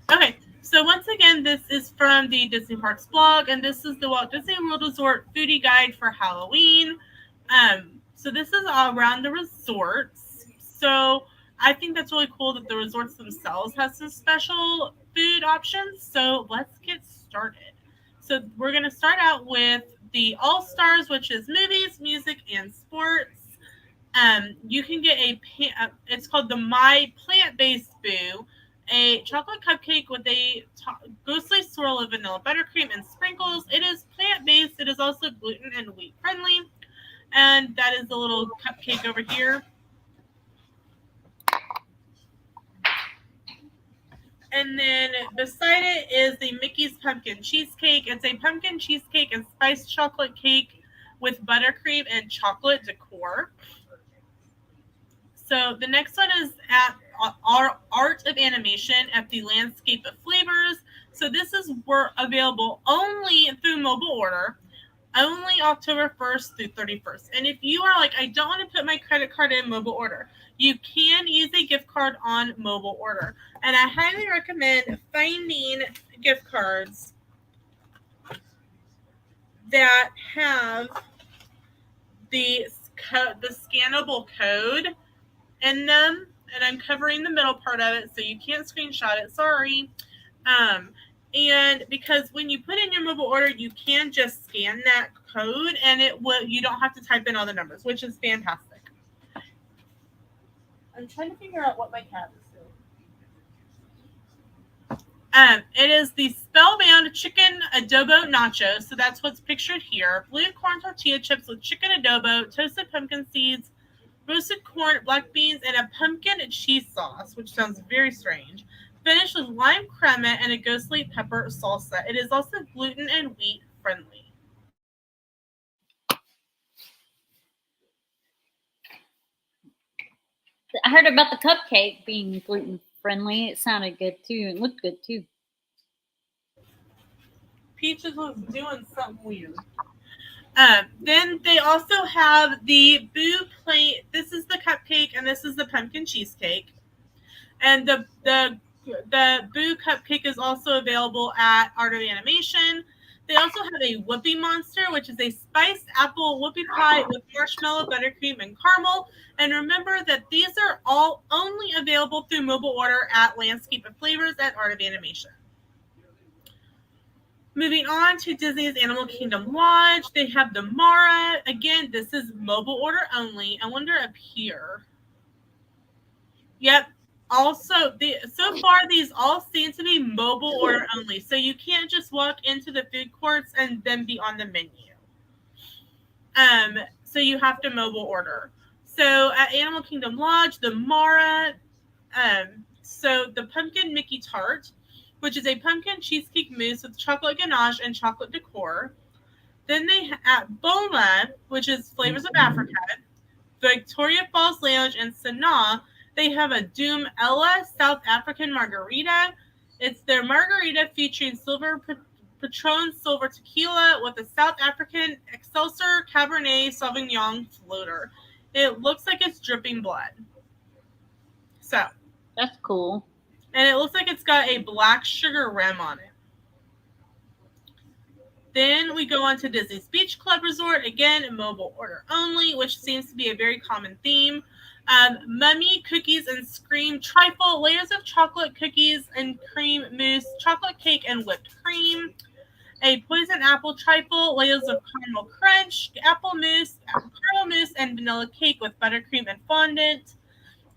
[SPEAKER 2] Okay, so once again, this is from the Disney Parks blog, and this is the Walt Disney World Resort foodie guide for Halloween. So this is all around the resorts. So I think that's really cool that the resorts themselves have some special food options. So let's get started. So we're going to start out with the All Stars, which is movies, music, and sports. You can get it's called the My Plant-Based Boo, a chocolate cupcake with a ghostly swirl of vanilla buttercream and sprinkles. It is plant-based. It is also gluten and wheat friendly. And that is the little cupcake over here. And then beside it is the Mickey's Pumpkin Cheesecake. It's a pumpkin cheesecake and spiced chocolate cake with buttercream and chocolate decor. So the next one is at our Art of Animation at the Landscape of Flavors. So this is available only through mobile order, only October 1st through 31st. And if you are like, I don't want to put my credit card in mobile order, you can use a gift card on mobile order. And I highly recommend finding gift cards that have the scannable code in them. And I'm covering the middle part of it, so you can't screenshot it. Sorry. And because when you put in your mobile order, you can just scan that code and you don't have to type in all the numbers, which is fantastic. I'm trying to figure out what my cat is doing. It is the Spellbound chicken adobo nachos. So that's what's pictured here. Blue corn tortilla chips with chicken adobo, toasted pumpkin seeds, roasted corn, black beans, and a pumpkin cheese sauce, which sounds very strange. Finished with lime crema and a ghostly pepper salsa. It is also gluten and wheat friendly.
[SPEAKER 1] I heard about the cupcake being gluten friendly. It sounded good too. It looked good too.
[SPEAKER 2] Peaches was doing something weird. Then they also have the Boo plate. This is the cupcake, and this is the pumpkin cheesecake. And the Boo cupcake is also available at Art of Animation. They also have a Whoopie Monster, which is a spiced apple whoopie pie with marshmallow, buttercream, and caramel. And remember that these are all only available through mobile order at Landscape of Flavors at Art of Animation. Moving on to Disney's Animal Kingdom Lodge, they have the Mara. Again, this is mobile order only. I wonder up here. Yep. Also, so far these all seem to be mobile order only. So you can't just walk into the food courts and then be on the menu. So you have to mobile order. So at Animal Kingdom Lodge, the Mara, so the pumpkin Mickey tart, which is a pumpkin cheesecake mousse with chocolate ganache and chocolate decor. Then they at Boma, which is Flavors of Africa, Victoria Falls Lounge, and Sanaa, they have a Doom Ella South African margarita. It's their margarita featuring silver Patron silver tequila with a South African Excelsior Cabernet Sauvignon floater. It looks like it's dripping blood. So
[SPEAKER 1] that's cool.
[SPEAKER 2] And it looks like it's got a black sugar rim on it. Then we go on to Disney's Beach Club Resort. Again, mobile order only, which seems to be a very common theme. Mummy cookies and scream trifle, layers of chocolate cookies and cream mousse, chocolate cake and whipped cream. A poison apple trifle, layers of caramel crunch, apple mousse, caramel mousse, and vanilla cake with buttercream and fondant.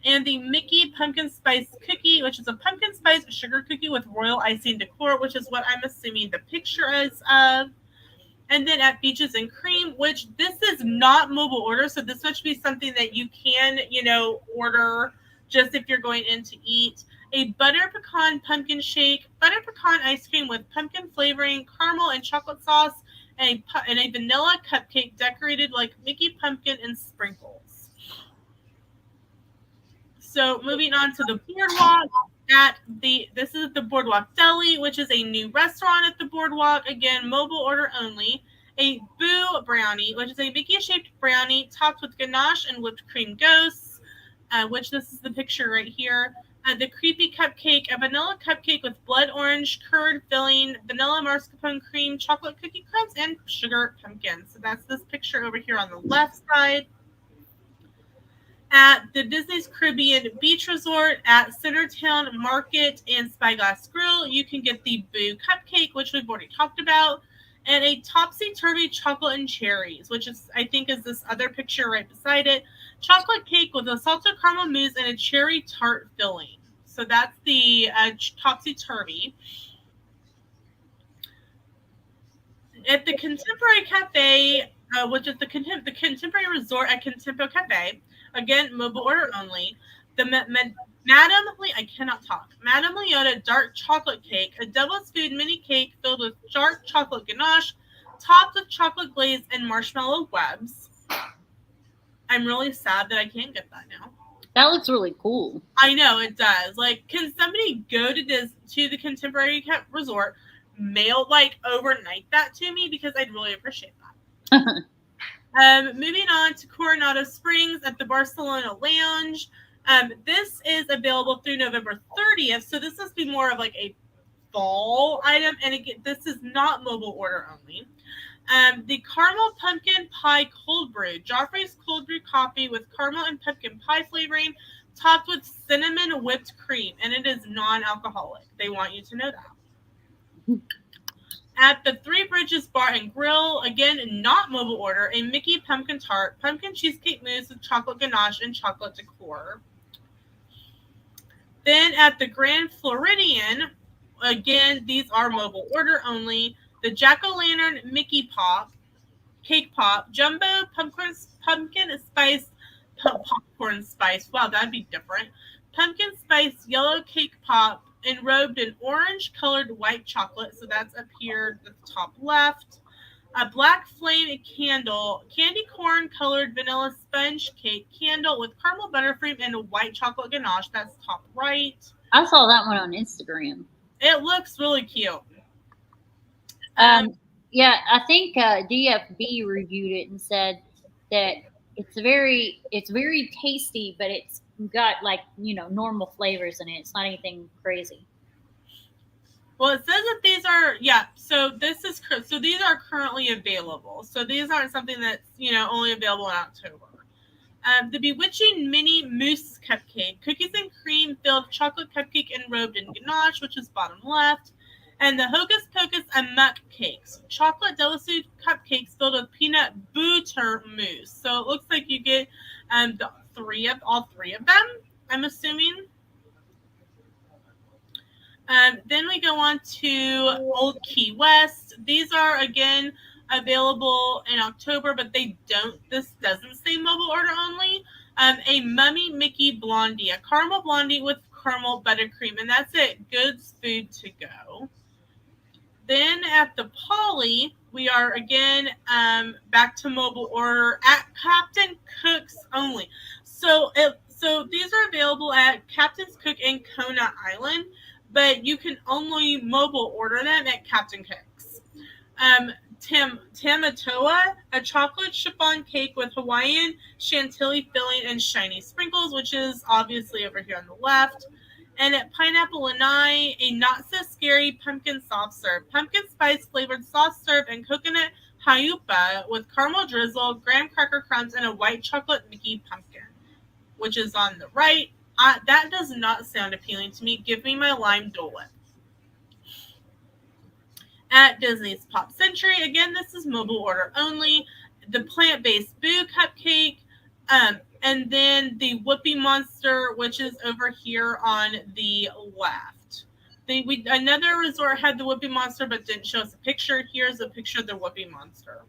[SPEAKER 2] And the Mickey pumpkin spice cookie, which is a pumpkin spice sugar cookie with royal icing decor, which is what I'm assuming the picture is of. And then at Beaches and Cream, which this is not mobile order, so this must be something that you can, order just if you're going in to eat. A butter pecan pumpkin shake, butter pecan ice cream with pumpkin flavoring, caramel and chocolate sauce, and a vanilla cupcake decorated like Mickey pumpkin and sprinkles. So moving on to the boardwalk this is the Boardwalk Deli, which is a new restaurant at the boardwalk. Again, mobile order only. A Boo brownie, which is a Mickey-shaped brownie topped with ganache and whipped cream ghosts, which this is the picture right here. The creepy cupcake, a vanilla cupcake with blood orange curd filling, vanilla mascarpone cream, chocolate cookie crumbs, and sugar pumpkin. So that's this picture over here on the left side. At the Disney's Caribbean Beach Resort at Centertown Market and Spyglass Grill, you can get the Boo Cupcake, which we've already talked about, and a Topsy-Turvy Chocolate and Cherries, which I think is this other picture right beside it. Chocolate cake with a salted caramel mousse and a cherry tart filling. So that's the Topsy-Turvy. At the Contemporary Cafe, which is the Contemporary Resort at Contempo Cafe, again, mobile order only. The Madame Leota dark chocolate cake, a devil's food mini cake filled with dark chocolate ganache, topped with chocolate glaze and marshmallow webs. I'm really sad that I can't get that now.
[SPEAKER 1] That looks really cool.
[SPEAKER 2] I know it does. Like, can somebody go to the Contemporary Resort, mail overnight that to me, because I'd really appreciate that. Moving on to Coronado Springs at the Barcelona Lounge. This is available through November 30th, so this must be more of like a fall item. And again, this is not mobile order only. The Caramel Pumpkin Pie Cold Brew, Joffrey's Cold Brew coffee with caramel and pumpkin pie flavoring, topped with cinnamon whipped cream, and it is non-alcoholic. They want you to know that. At the Three Bridges Bar and Grill, again, not mobile order, a Mickey pumpkin tart, pumpkin cheesecake mousse with chocolate ganache and chocolate decor. Then at the Grand Floridian, again, these are mobile order only, the Jack-o'-lantern Mickey Pop, Cake Pop, Jumbo Pumpkin Spice, Popcorn Spice, wow, that'd be different, Pumpkin Spice Yellow Cake Pop, enrobed in orange-colored white chocolate, so that's up here at the top left. A Black Flame candle, candy corn-colored vanilla sponge cake candle with caramel buttercream and a white chocolate ganache, that's top right.
[SPEAKER 1] I saw that one on Instagram.
[SPEAKER 2] It looks really cute.
[SPEAKER 1] Yeah, I think DFB reviewed it and said that it's very tasty, but it's got like normal flavors in it. It's not anything crazy.
[SPEAKER 2] Well, it says that these are so these are currently available. So these aren't something that's only available in October. The Bewitching Mini Mousse Cupcake, cookies and cream filled chocolate cupcake enrobed in ganache, which is bottom left. And the Hocus Pocus Amok Cakes, chocolate delicate cupcakes filled with peanut butter mousse. So it looks like you get all three of them, I'm assuming. Then we go on to Old Key West. These are, again, available in October, but this doesn't say mobile order only. A Mummy Mickey Blondie, a caramel blondie with caramel buttercream, and that's it. Goods food to go. Then at the Poly, we are again back to mobile order at Captain Cook's only. So these are available at Captain's Cook and Kona Island, but you can only mobile order them at Captain Cook's. Tamatoa, a chocolate chiffon cake with Hawaiian chantilly filling and shiny sprinkles, which is obviously over here on the left. And at Pineapple Lanai, a not so scary pumpkin soft serve, pumpkin spice flavored soft serve and coconut hayupa with caramel drizzle, graham cracker crumbs, and a white chocolate Mickey pumpkin, which is on the right. That does not sound appealing to me. Give me my lime Dole Whip. At Disney's Pop Century, again, this is mobile order only. The plant-based Boo Cupcake, and then the Whoopie Monster, which is over here on the left. Another resort had the Whoopie Monster, but didn't show us a picture. Here's a picture of the Whoopie Monster.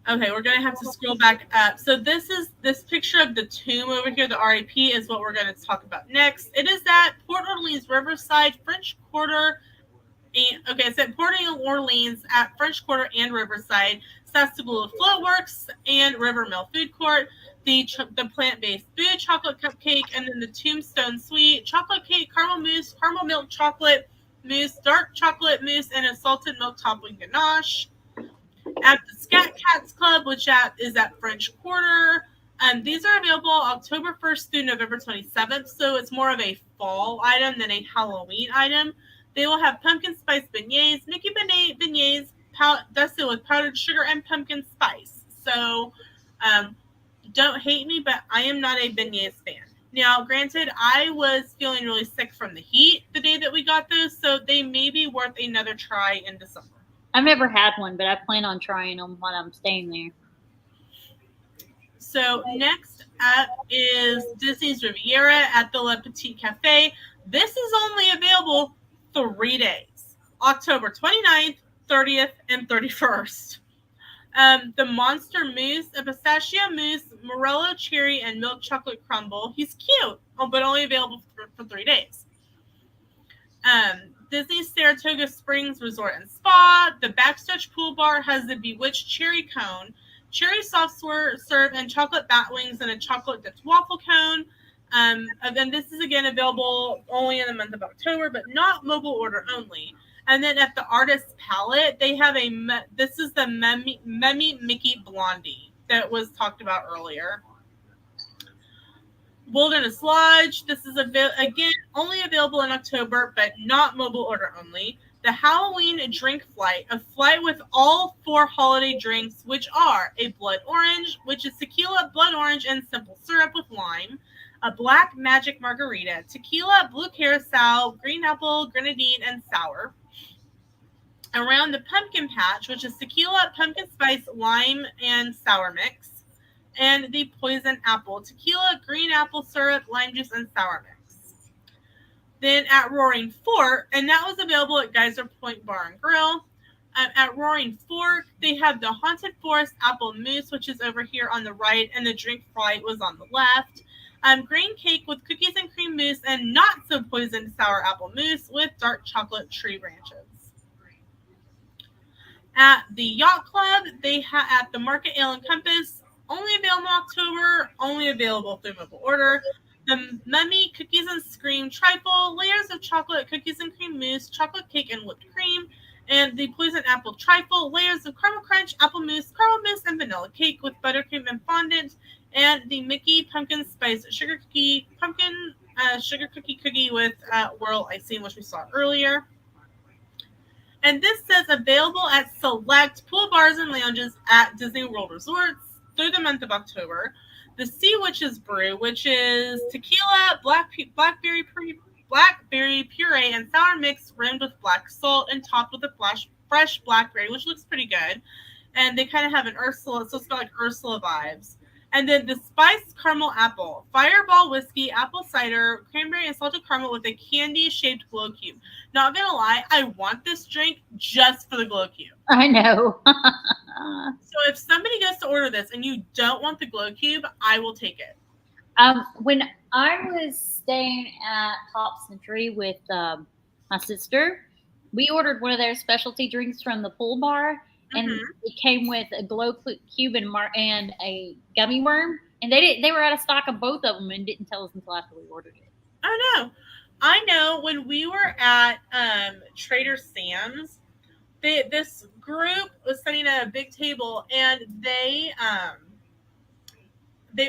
[SPEAKER 2] Okay, we're going to have to scroll back up. So this picture of the tomb over here, the RIP, is what we're going to talk about next. It is at Port Orleans Riverside, French Quarter. It's at Port Orleans at French Quarter and Riverside, Sastabula Floatworks, and River Mill Food Court. The plant-based Boo chocolate cupcake, and then the Tombstone Sweet chocolate cake, caramel mousse, caramel milk chocolate mousse, dark chocolate mousse, and a salted milk topping ganache. At the Scat Cats Club, which is at French Quarter, these are available October 1st through November 27th, so it's more of a fall item than a Halloween item. They will have pumpkin spice beignets, Mickey beignets, dusted with powdered sugar and pumpkin spice. So, don't hate me, but I am not a beignets fan. Now, granted, I was feeling really sick from the heat the day that we got those, so they may be worth another try in December.
[SPEAKER 1] I've never had one, but I plan on trying them while I'm staying there.
[SPEAKER 2] So next up is Disney's Riviera at the Le Petit Cafe. This is only available 3 days, October 29th, 30th, and 31st. The Monster Mousse, a pistachio mousse, Morello cherry, and milk chocolate crumble. He's cute, but only available for 3 days. Disney's Saratoga Springs Resort and Spa. The Backstretch Pool Bar has the Bewitched Cherry Cone, cherry soft serve, and chocolate bat wings and a chocolate dipped waffle cone. And this is again available only in the month of October, but not mobile order only. And then at the Artist's Palette, they have this is the Mummy Mickey Blondie that was talked about earlier. Wilderness Lodge, this is again only available in October, but not mobile order only. The Halloween Drink Flight, a flight with all 4 holiday drinks, which are a blood orange, which is tequila, blood orange, and simple syrup with lime. a black magic margarita, tequila, blue curacao, green apple, grenadine, and sour. Around the pumpkin patch, which is tequila, pumpkin spice, lime, and sour mix. And the poison apple, tequila, green apple syrup, lime juice, and sour mix. Then at Roaring Fork, and that was available at Geyser Point Bar and Grill. At Roaring Fork, they have the Haunted Forest Apple Mousse, which is over here on the right, and the Drink Fright was on the left. Green cake with cookies and cream mousse, and not so poisoned sour apple mousse with dark chocolate tree branches. At the Yacht Club, they have at the Market Ale and Compass, only available in October, only available through mobile order. The Mummy Cookies and Scream Trifle, layers of chocolate, cookies and cream mousse, chocolate cake and whipped cream. And the Poison Apple Trifle, layers of caramel crunch, apple mousse, caramel mousse, and vanilla cake with buttercream and fondant. And the Mickey Pumpkin Spice Sugar Cookie, pumpkin sugar cookie with whirl icing, which we saw earlier. And this says available at select pool bars and lounges at Disney World Resorts through the month of October. The Sea Witch's Brew, which is tequila, blackberry puree, and sour mix rimmed with black salt and topped with a fresh blackberry, which looks pretty good. And they kind of have an Ursula, so it's got like Ursula vibes. And then the Spiced Caramel Apple, Fireball Whiskey, Apple Cider, Cranberry, and Salted Caramel with a candy-shaped glow cube. Not gonna lie, I want this drink just for the glow cube.
[SPEAKER 1] I know.
[SPEAKER 2] So if somebody goes to order this and you don't want the glow cube, I will take it.
[SPEAKER 1] When I was staying at Hop Century with my sister, we ordered one of their specialty drinks from the pool bar, and it came with a glow cube and a gummy worm. And they were out of stock of both of them and didn't tell us until after we ordered it.
[SPEAKER 2] Oh no, I know when we were at Trader Sam's, this group was sitting at a big table and they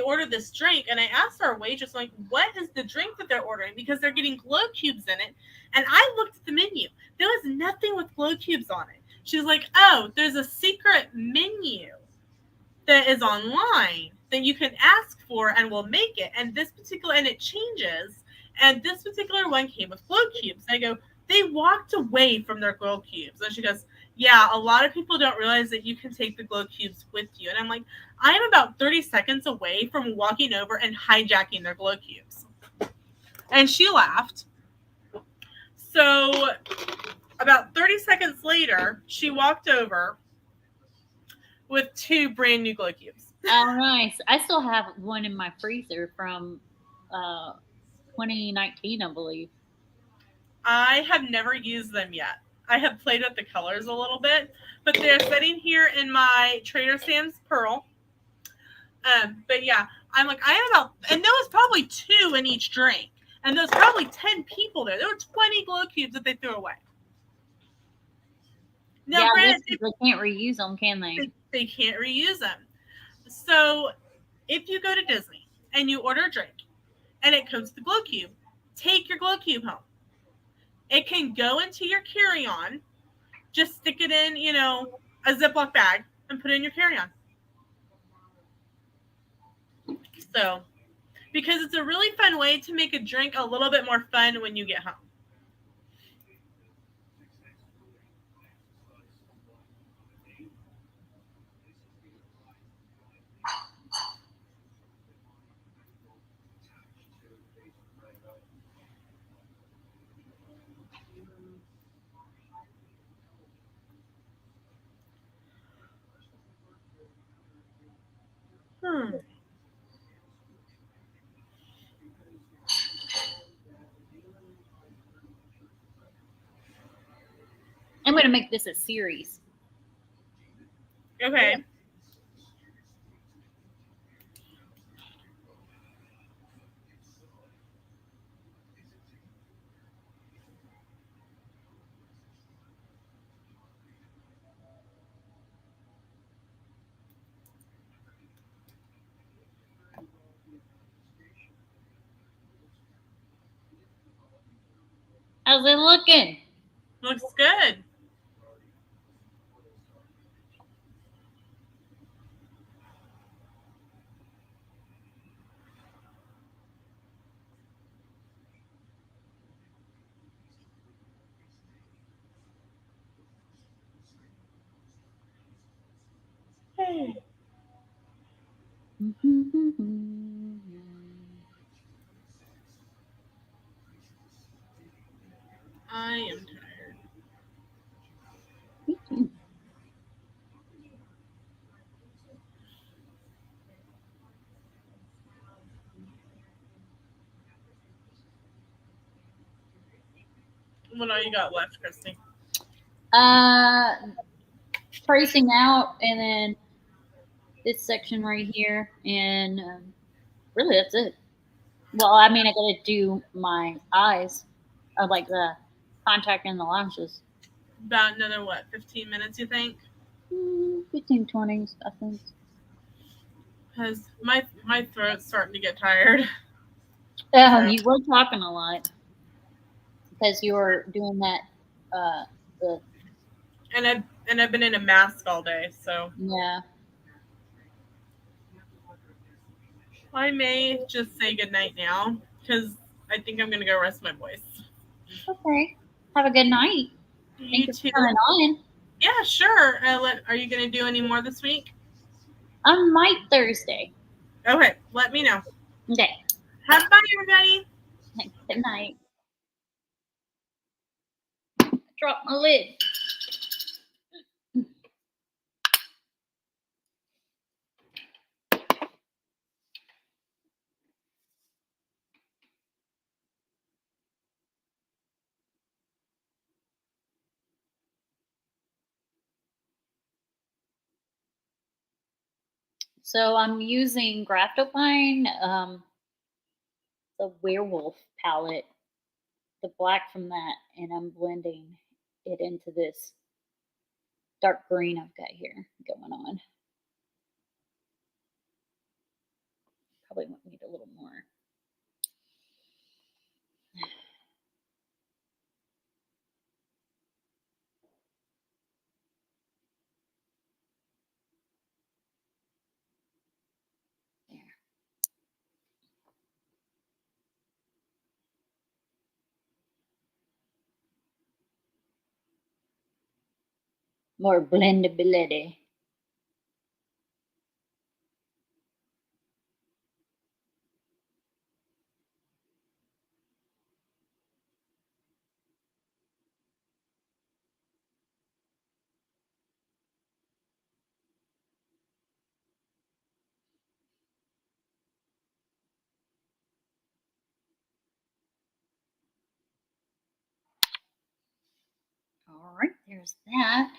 [SPEAKER 2] ordered this drink, and I asked our waitress, like, what is the drink that they're ordering? Because they're getting glow cubes in it. And I looked at the menu. There was nothing with glow cubes on it. She was like, oh, there's a secret menu that is online that you can ask for and we'll make it. And it changes. And this particular one came with glow cubes. I go, they walked away from their glow cubes. And she goes, yeah, a lot of people don't realize that you can take the glow cubes with you. And I'm like, I am about 30 seconds away from walking over and hijacking their glow cubes. And she laughed. So about 30 seconds later, she walked over with 2 brand new glow cubes.
[SPEAKER 1] Oh, nice. I still have one in my freezer from 2019, I believe.
[SPEAKER 2] I have never used them yet. I have played with the colors a little bit, but they're sitting here in my Trader Sam's Pearl. But yeah, I'm like, I have about, and there was probably 2 in each drink, and there was probably 10 people there. There were 20 glow cubes that they threw away. Now, granted,
[SPEAKER 1] they can't reuse them, can they?
[SPEAKER 2] They can't reuse them. So, if you go to Disney and you order a drink, and it comes with the glow cube, take your glow cube home. It can go into your carry-on. Just stick it in, a Ziploc bag and put it in your carry-on. So, because it's a really fun way to make a drink a little bit more fun when you get home.
[SPEAKER 1] I'm going to make this a series.
[SPEAKER 2] Okay.
[SPEAKER 1] How's it looking?
[SPEAKER 2] Looks good. I am tired.
[SPEAKER 1] Me too.
[SPEAKER 2] What all you got left, Christy?
[SPEAKER 1] Tracing out, and then this section right here, and really that's it. Well, I mean, I gotta do my eyes, like the contact and the lashes.
[SPEAKER 2] About another, 15 minutes, you think?
[SPEAKER 1] 15, 20, I think.
[SPEAKER 2] Because my throat's starting to get tired.
[SPEAKER 1] Oh,
[SPEAKER 2] So-
[SPEAKER 1] you were talking a lot because you were doing that. The
[SPEAKER 2] And I've been in a mask all day, so
[SPEAKER 1] yeah.
[SPEAKER 2] I may just say goodnight now because I think I'm gonna go rest my voice.
[SPEAKER 1] Okay. Have a good night.
[SPEAKER 2] You
[SPEAKER 1] Thank you
[SPEAKER 2] too.
[SPEAKER 1] for coming on.
[SPEAKER 2] Yeah, sure. Are you gonna do any more this week?
[SPEAKER 1] I might Thursday.
[SPEAKER 2] Okay, let me know.
[SPEAKER 1] Okay.
[SPEAKER 2] Have fun, everybody.
[SPEAKER 1] Good night. Drop my lid. So I'm using Graphitopine, the werewolf palette, the black from that, and I'm blending it into this dark green I've got here going on. Probably need a little more. More blendability. All right, there's that.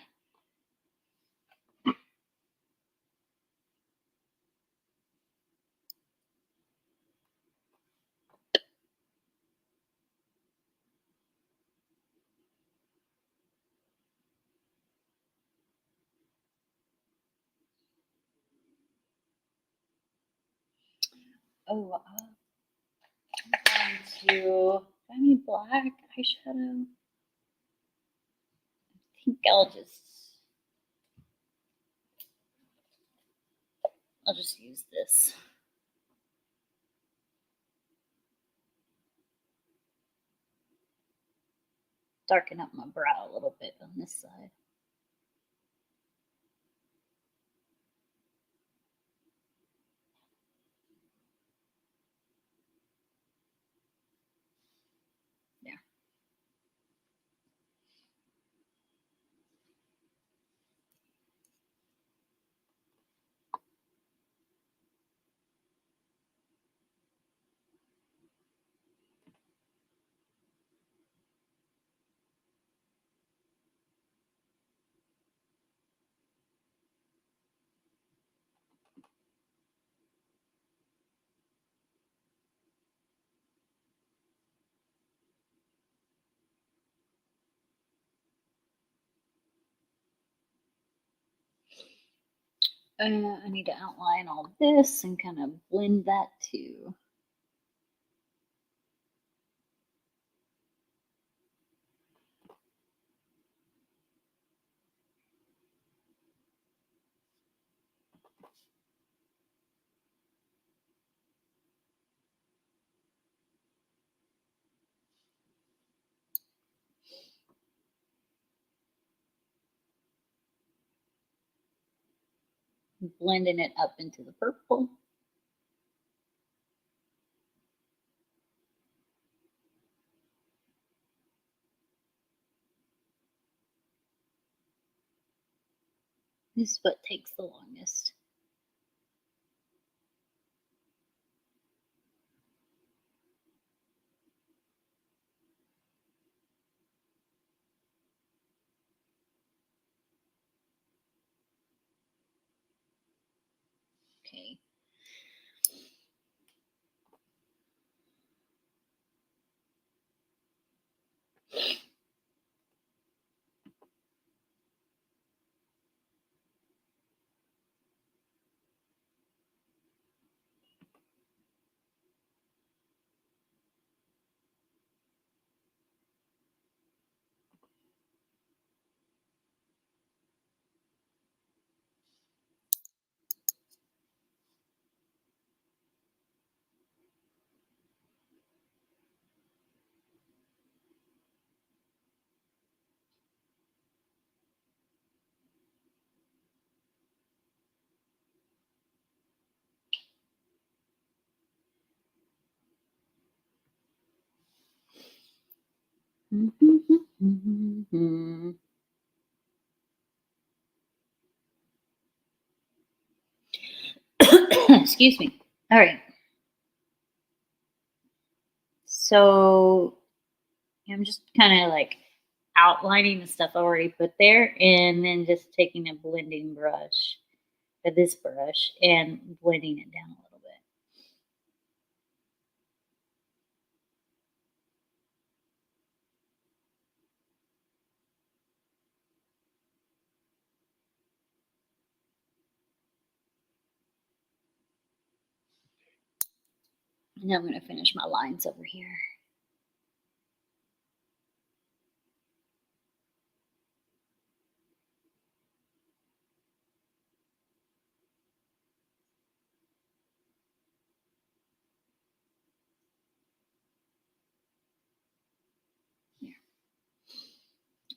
[SPEAKER 1] Oh, I'm going to any black eyeshadow. I think I'll just use this. Darken up my brow a little bit on this side. There. I need to outline all this and kind of blend that too. Blending it up into the purple. This is what takes the longest. Okay. Excuse me. All right. So I'm just kind of like outlining the stuff I already put there and then just taking a blending brush, this brush, and blending it down a little bit. And now I'm going to finish my lines over here.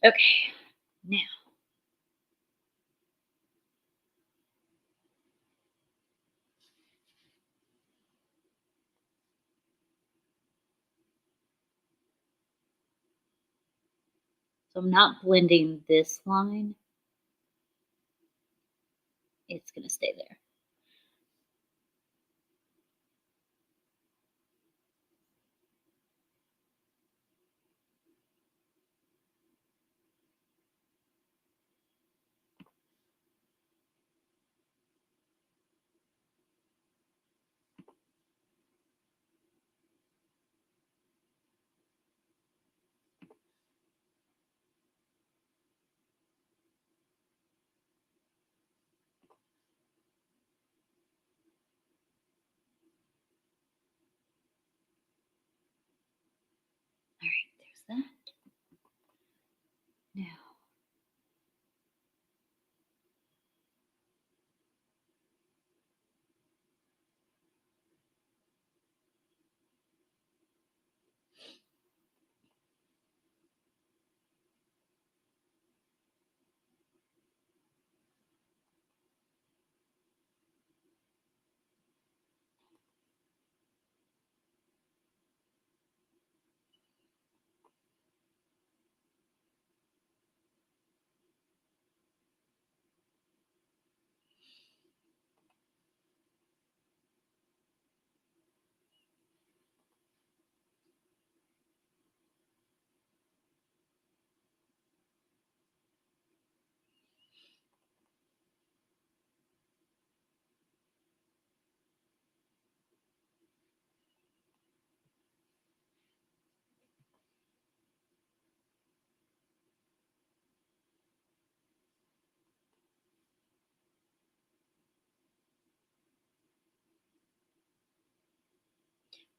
[SPEAKER 1] Okay, now. So I'm not blending this line. It's going to stay there. All right, there's that. Now,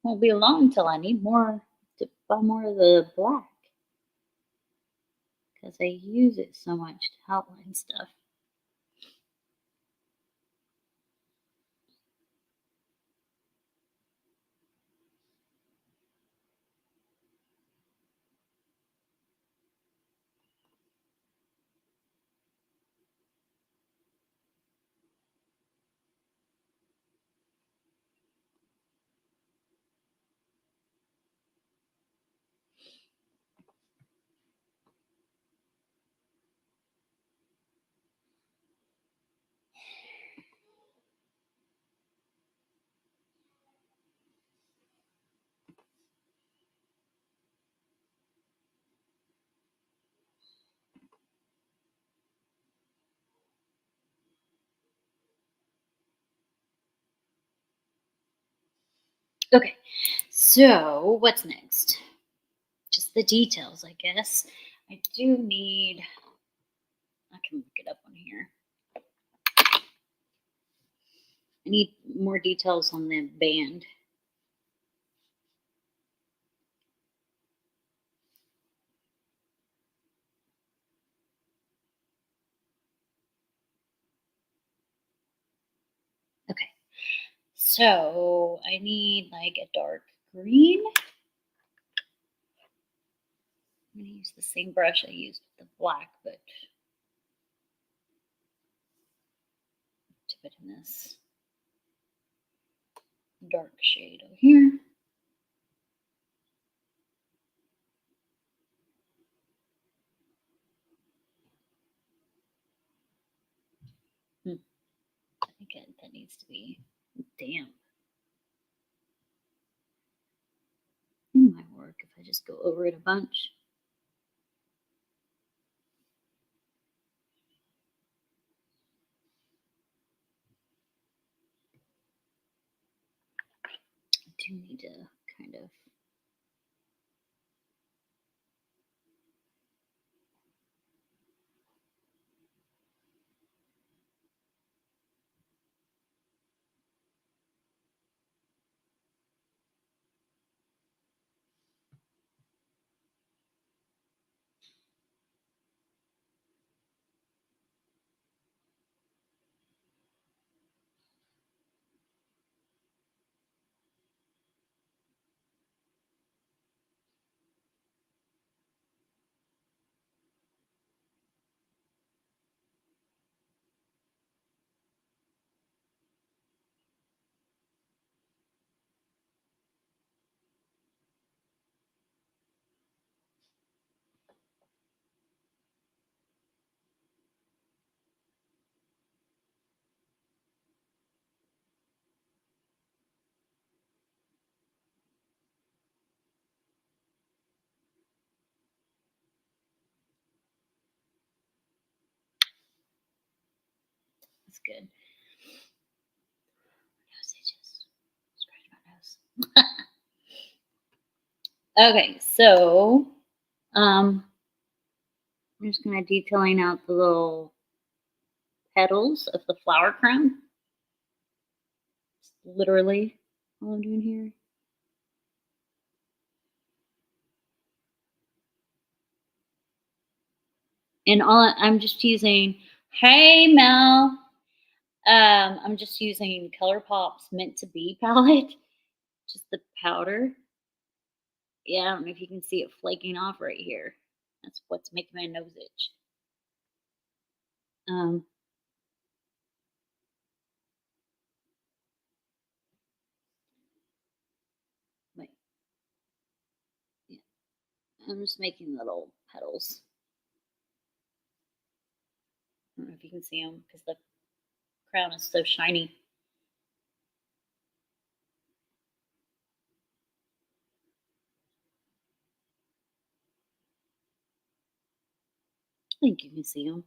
[SPEAKER 1] won't be long until I need more to buy more of the black because I use it so much to outline stuff. Okay, so what's next? Just the details, I guess. I do need, I can look it up on here. I need more details on the band. Okay, so I need like a dark green. I'm going to use the same brush I used with the black, but dip it in this dark shade over here. I think that needs to be damp. It might work if I just go over it a bunch. I do need to kind of that's good. Just scratch my nose. Okay, so I'm just kind of detailing out the little petals of the flower crown. It's literally all I'm doing here. And I'm just using, hey Mel, I'm just using ColourPop's Meant to Be palette, just the powder. Yeah, I don't know if you can see it flaking off right here. That's what's making my nose itch. Wait. Yeah. I'm just making little petals. I don't know if you can see them because the crown is so shiny. I think you can see them.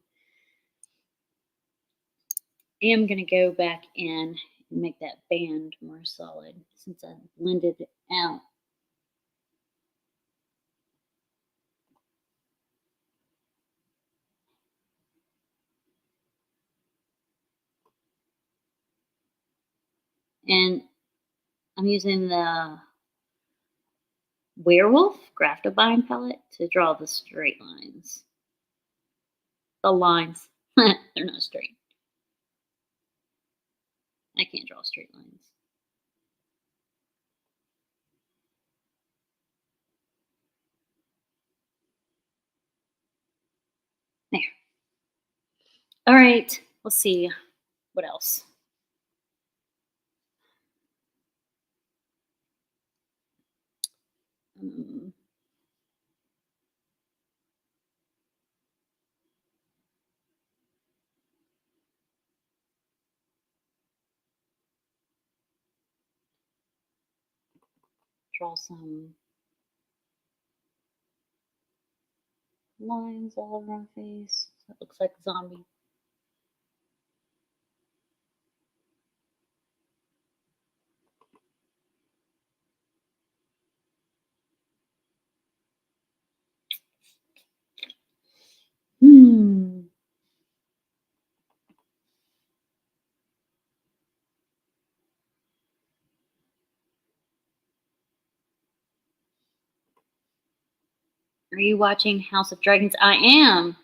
[SPEAKER 1] I am going to go back in and make that band more solid since I blended it out. And I'm using the Werewolf Graphitobine palette to draw the straight lines. The lines. They're not straight. I can't draw straight lines. There. All right. Let's see. What else? Draw some lines all over my face. That looks like a zombie. Are you watching House of Dragons? I am.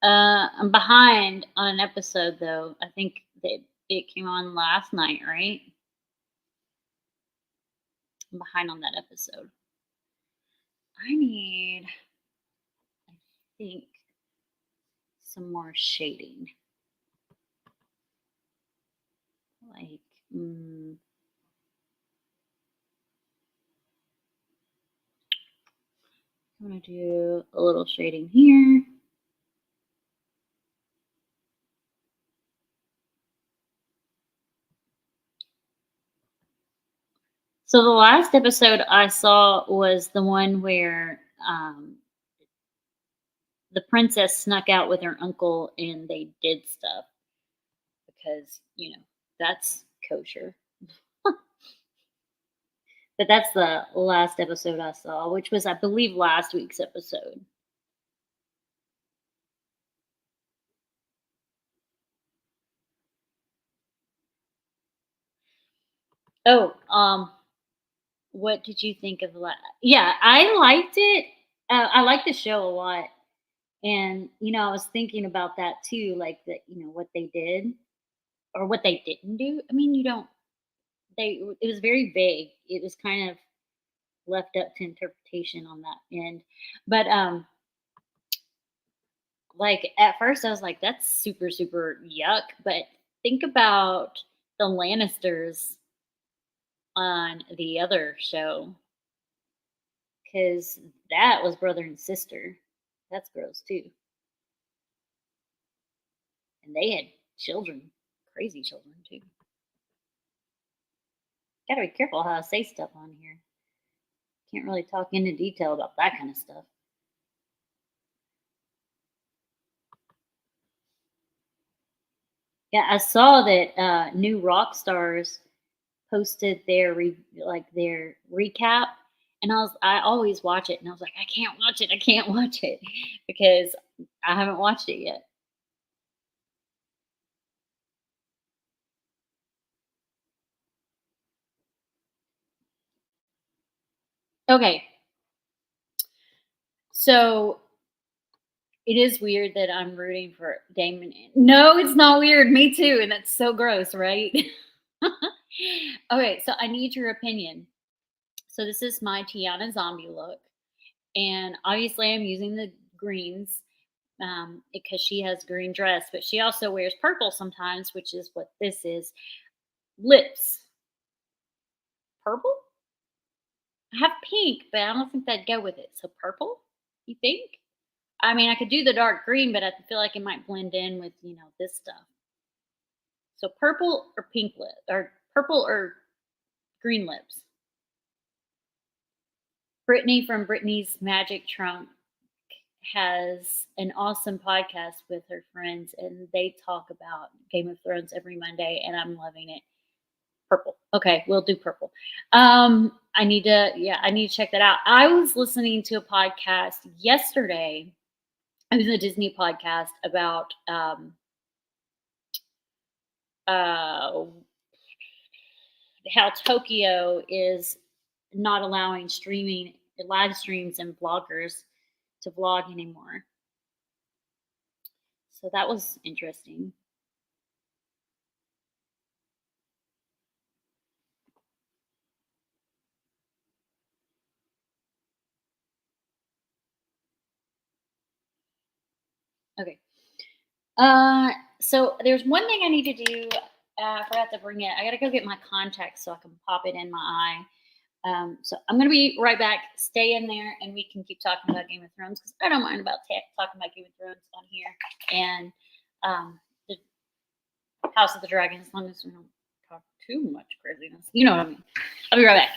[SPEAKER 1] I'm behind on an episode though. I think that it came on last night, right? I'm behind on that episode. I need, I think, some more shading. Like, I'm gonna do a little shading here. So the last episode I saw was the one where the princess snuck out with her uncle and they did stuff because, you know, that's kosher. But that's the last episode I saw, which was, I believe, last week's episode. Oh, what did you think of that? Yeah, I liked it. I like the show a lot. And, you know, I was thinking about that too, like that, you know, what they did or what they didn't do. I mean, it was very vague. It was kind of left up to interpretation on that end. But, like at first I was like, that's super, super yuck. But think about the Lannisters on the other show because that was brother and sister. That's gross too. And they had children, crazy children too. Gotta be careful how I say stuff on here. Can't really talk into detail about that kind of stuff. Yeah, I saw that new rock stars posted their recap, and I always watch it, and I was like, I can't watch it, I can't watch it because I haven't watched it yet. Okay, so it is weird that I'm rooting for Damon. No, it's not weird. Me too, and that's so gross, right? Okay, so I need your opinion. So this is my Tiana zombie look, and obviously I'm using the greens because she has green dress, but she also wears purple sometimes, which is what this is. Lips, purple. I have pink, but I don't think that'd go with it. So purple, you think? I mean, I could do the dark green, but I feel like it might blend in with this stuff. So purple or pink lip, or purple or green lips. Brittany from Brittany's Magic Trunk has an awesome podcast with her friends, and they talk about Game of Thrones every Monday, and I'm loving it. Purple. Okay, we'll do purple. I need to check that out. I was listening to a podcast yesterday. It was a Disney podcast about uh, how Tokyo is not allowing streaming live streams and vloggers to vlog anymore. So that was interesting. Okay. So there's one thing I need to do. I forgot to bring it. I got to go get my contacts so I can pop it in my eye. So I'm going to be right back. Stay in there and we can keep talking about Game of Thrones because I don't mind about talking about Game of Thrones on here and the House of the Dragon as long as we don't talk too much craziness. You know what I mean. I'll be right back.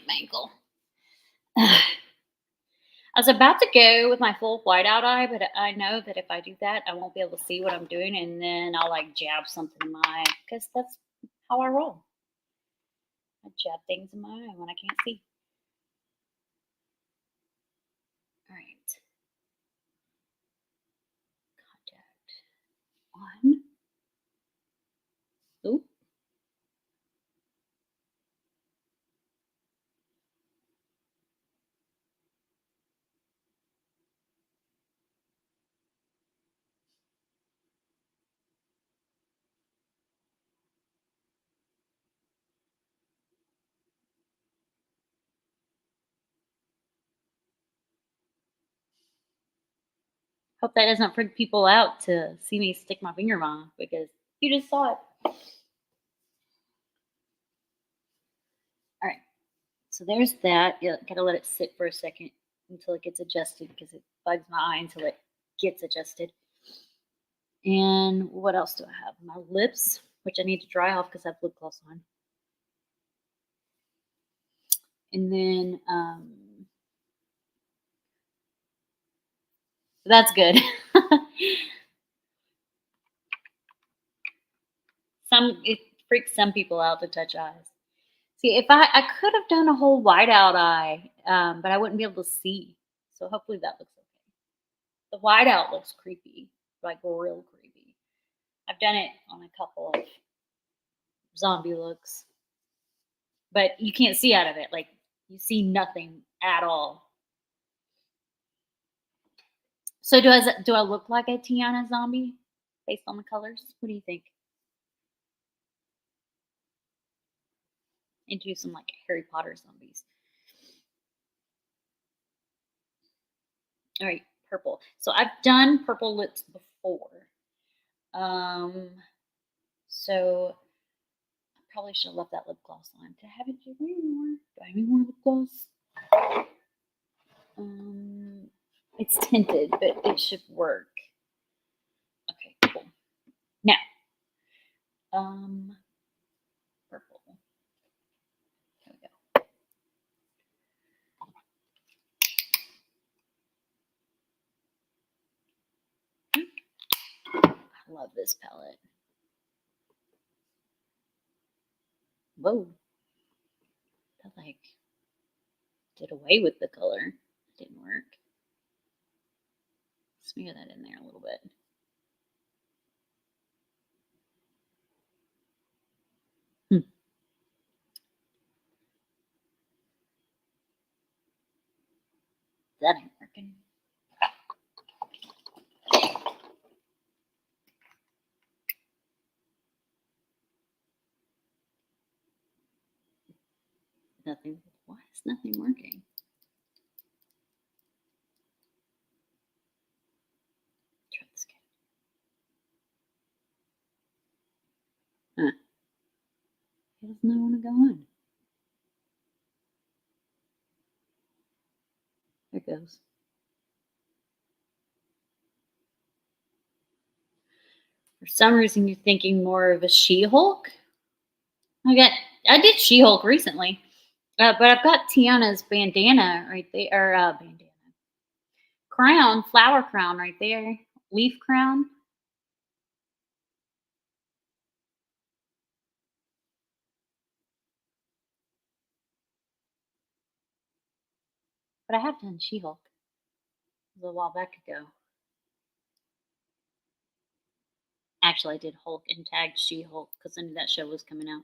[SPEAKER 1] my ankle. I was about to go with my full whiteout eye, but I know that if I do that, I won't be able to see what I'm doing, and then I'll like jab something in my eye because that's how I roll. I jab things in my eye when I can't see. All right. Contact on. Oop. Hope that doesn't freak people out to see me stick my finger in my eye because you just saw it. All right. So there's that. You gotta let it sit for a second until it gets adjusted because it bugs my eye until it gets adjusted. And what else do I have? My lips, which I need to dry off because I have lip gloss on. And then that's good. It freaks some people out to touch eyes. See, if I could have done a whole whiteout eye, but I wouldn't be able to see. So hopefully that looks okay. The whiteout looks creepy, like real creepy. I've done it on a couple of zombie looks, but you can't see out of it. Like you see nothing at all. So do I look like a Tiana zombie based on the colors? What do you think? And do some like Harry Potter zombies. All right, purple. So I've done purple lips before. So I probably should have left that lip gloss on. Do I have it anymore? Do I have any more lip gloss? It's tinted, but it should work. Okay, cool. Now, purple. There we go. I love this palette. Whoa. That like did away with the color. It didn't work. Smear that in there a little bit. That ain't working. Nothing. Why is nothing working? Try this again. Huh. It does not want to go on. There it goes. For some reason, you're thinking more of a She-Hulk. I did She-Hulk recently, but I've got Tiana's bandana right there, or bandana crown, flower crown right there, leaf crown. But I have done She-Hulk a little while back ago. Actually, I did Hulk and tagged She-Hulk because I knew that show was coming out.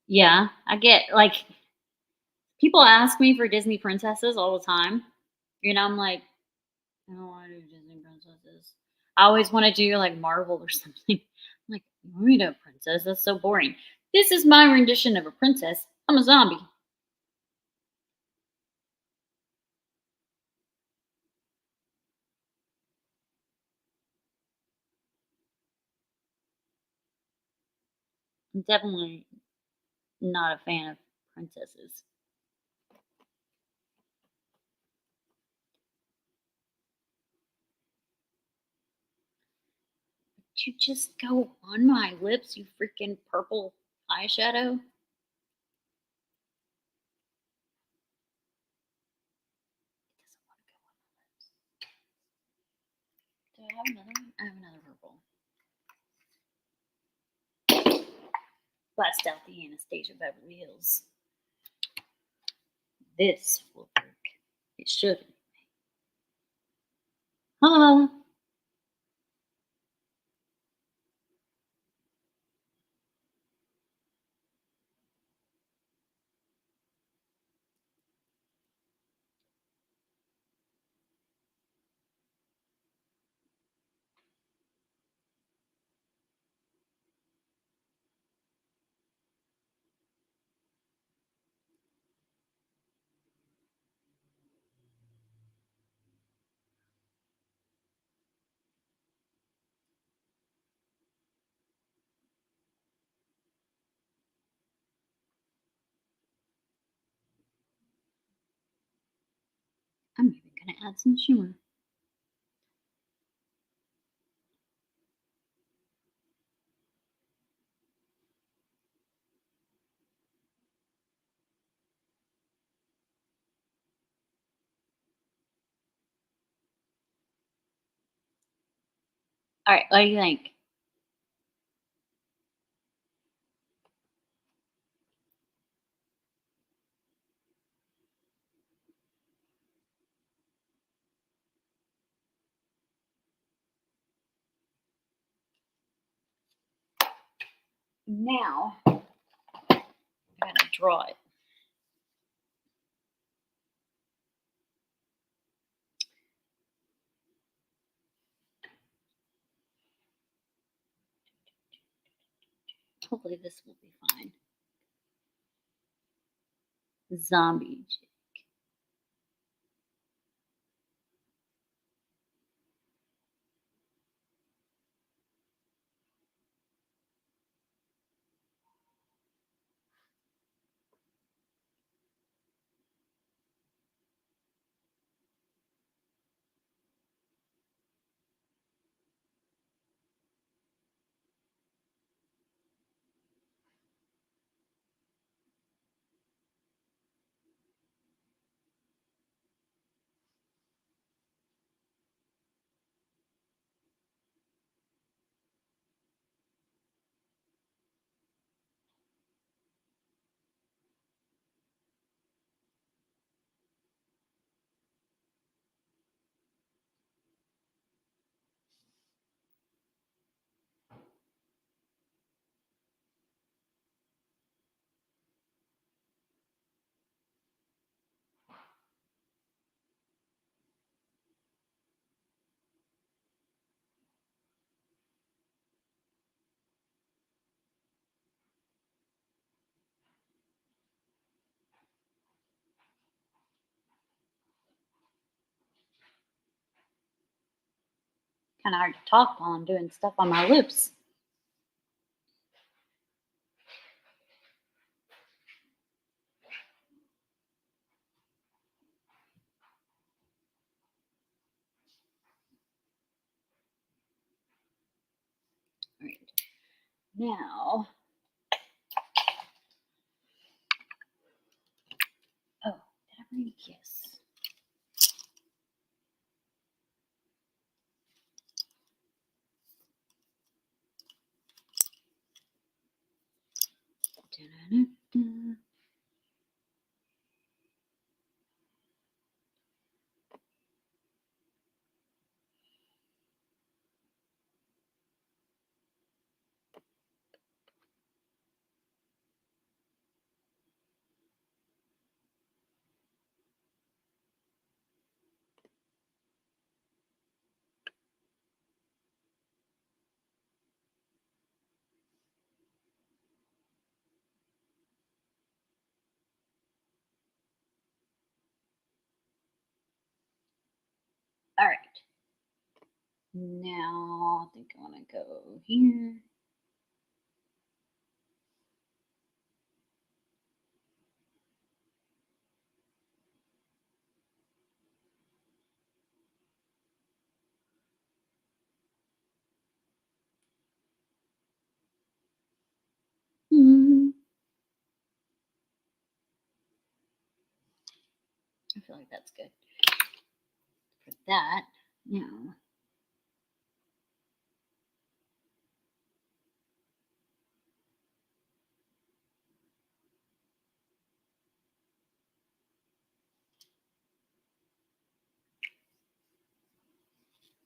[SPEAKER 1] Yeah, I get like people ask me for Disney princesses all the time. I'm like, I don't want to do Disney princesses. I always want to do like Marvel or something. I'm like, you want me to a princess? That's so boring. This is my rendition of a princess. I'm a zombie. I'm definitely not a fan of princesses. you just go on my lips, you freaking purple eyeshadow? It doesn't want to go on my lips. Do I have another one? I have another purple. Blast out the Anastasia Beverly Hills. This will work. It should. Huh? I'm even going to add some shimmer. All right, what do you think? Now, I gotta draw it. Hopefully this will be fine. Zombie Jake. Kind of hard to talk while I'm doing stuff on my lips. All right. Now, oh, did I bring? Yes. Da-da-da-da. All right. Now, I think I want to go here. I feel like that's good. For that, now.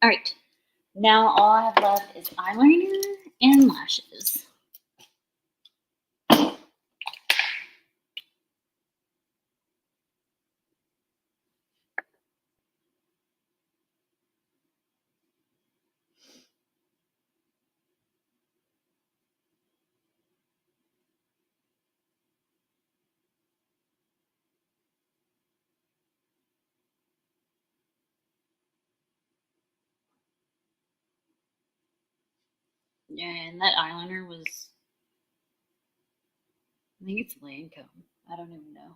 [SPEAKER 1] All right. Now all I have left is eyeliner and lashes. And that eyeliner was, I think it's Lancome. I don't even know.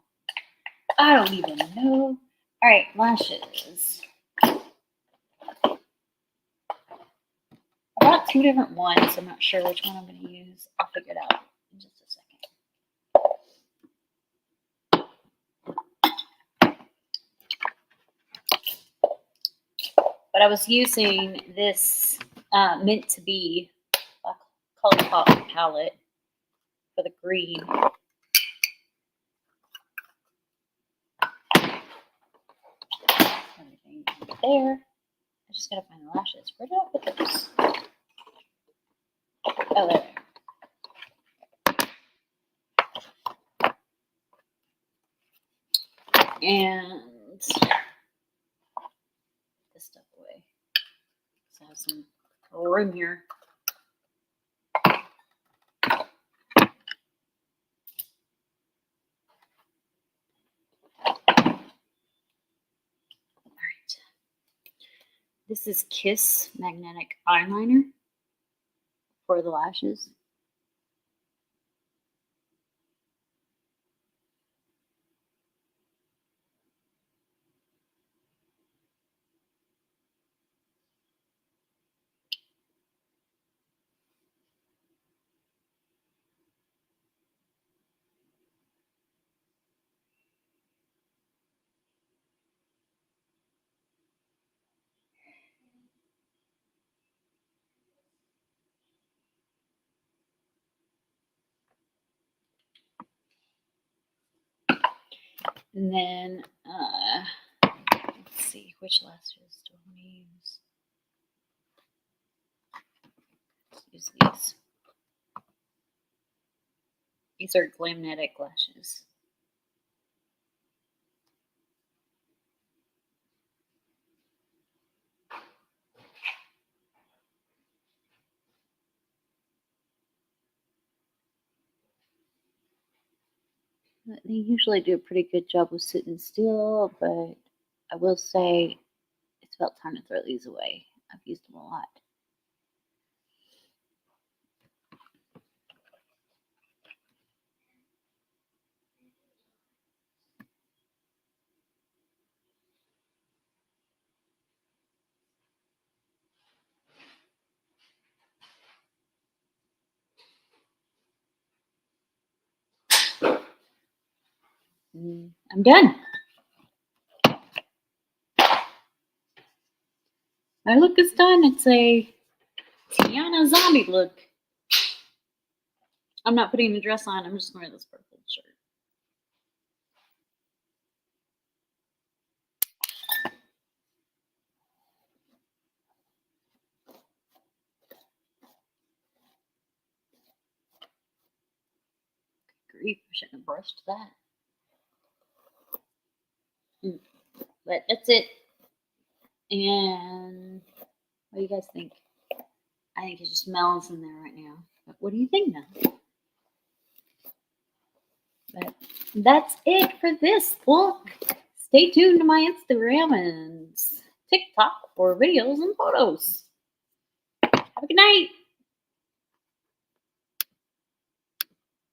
[SPEAKER 1] All right, lashes. I bought 2 different ones. I'm not sure which one I'm going to use. I'll figure it out in just a second. But I was using this Meant to Be ColourPop palette for the green. Everything there. I just gotta find the lashes. Where did I put those? Oh, there. And put this stuff away. So I have some room here. This is Kiss Magnetic Eyeliner for the lashes. And then, let's see, which lashes do I want to use? Let's use these. These are Glamnetic lashes. They usually do a pretty good job with sitting still, but I will say it's about time to throw these away. I've used them a lot. I'm done. My look is done. It's a Tiana zombie look. I'm not putting the dress on. I'm just wearing this purple shirt. Grief, I shouldn't have brushed that. But that's it. And what do you guys think? I think it just melons in there right now. But what do you think now? But that's it for this look. Stay tuned to my Instagram and TikTok for videos and photos. Have a good night.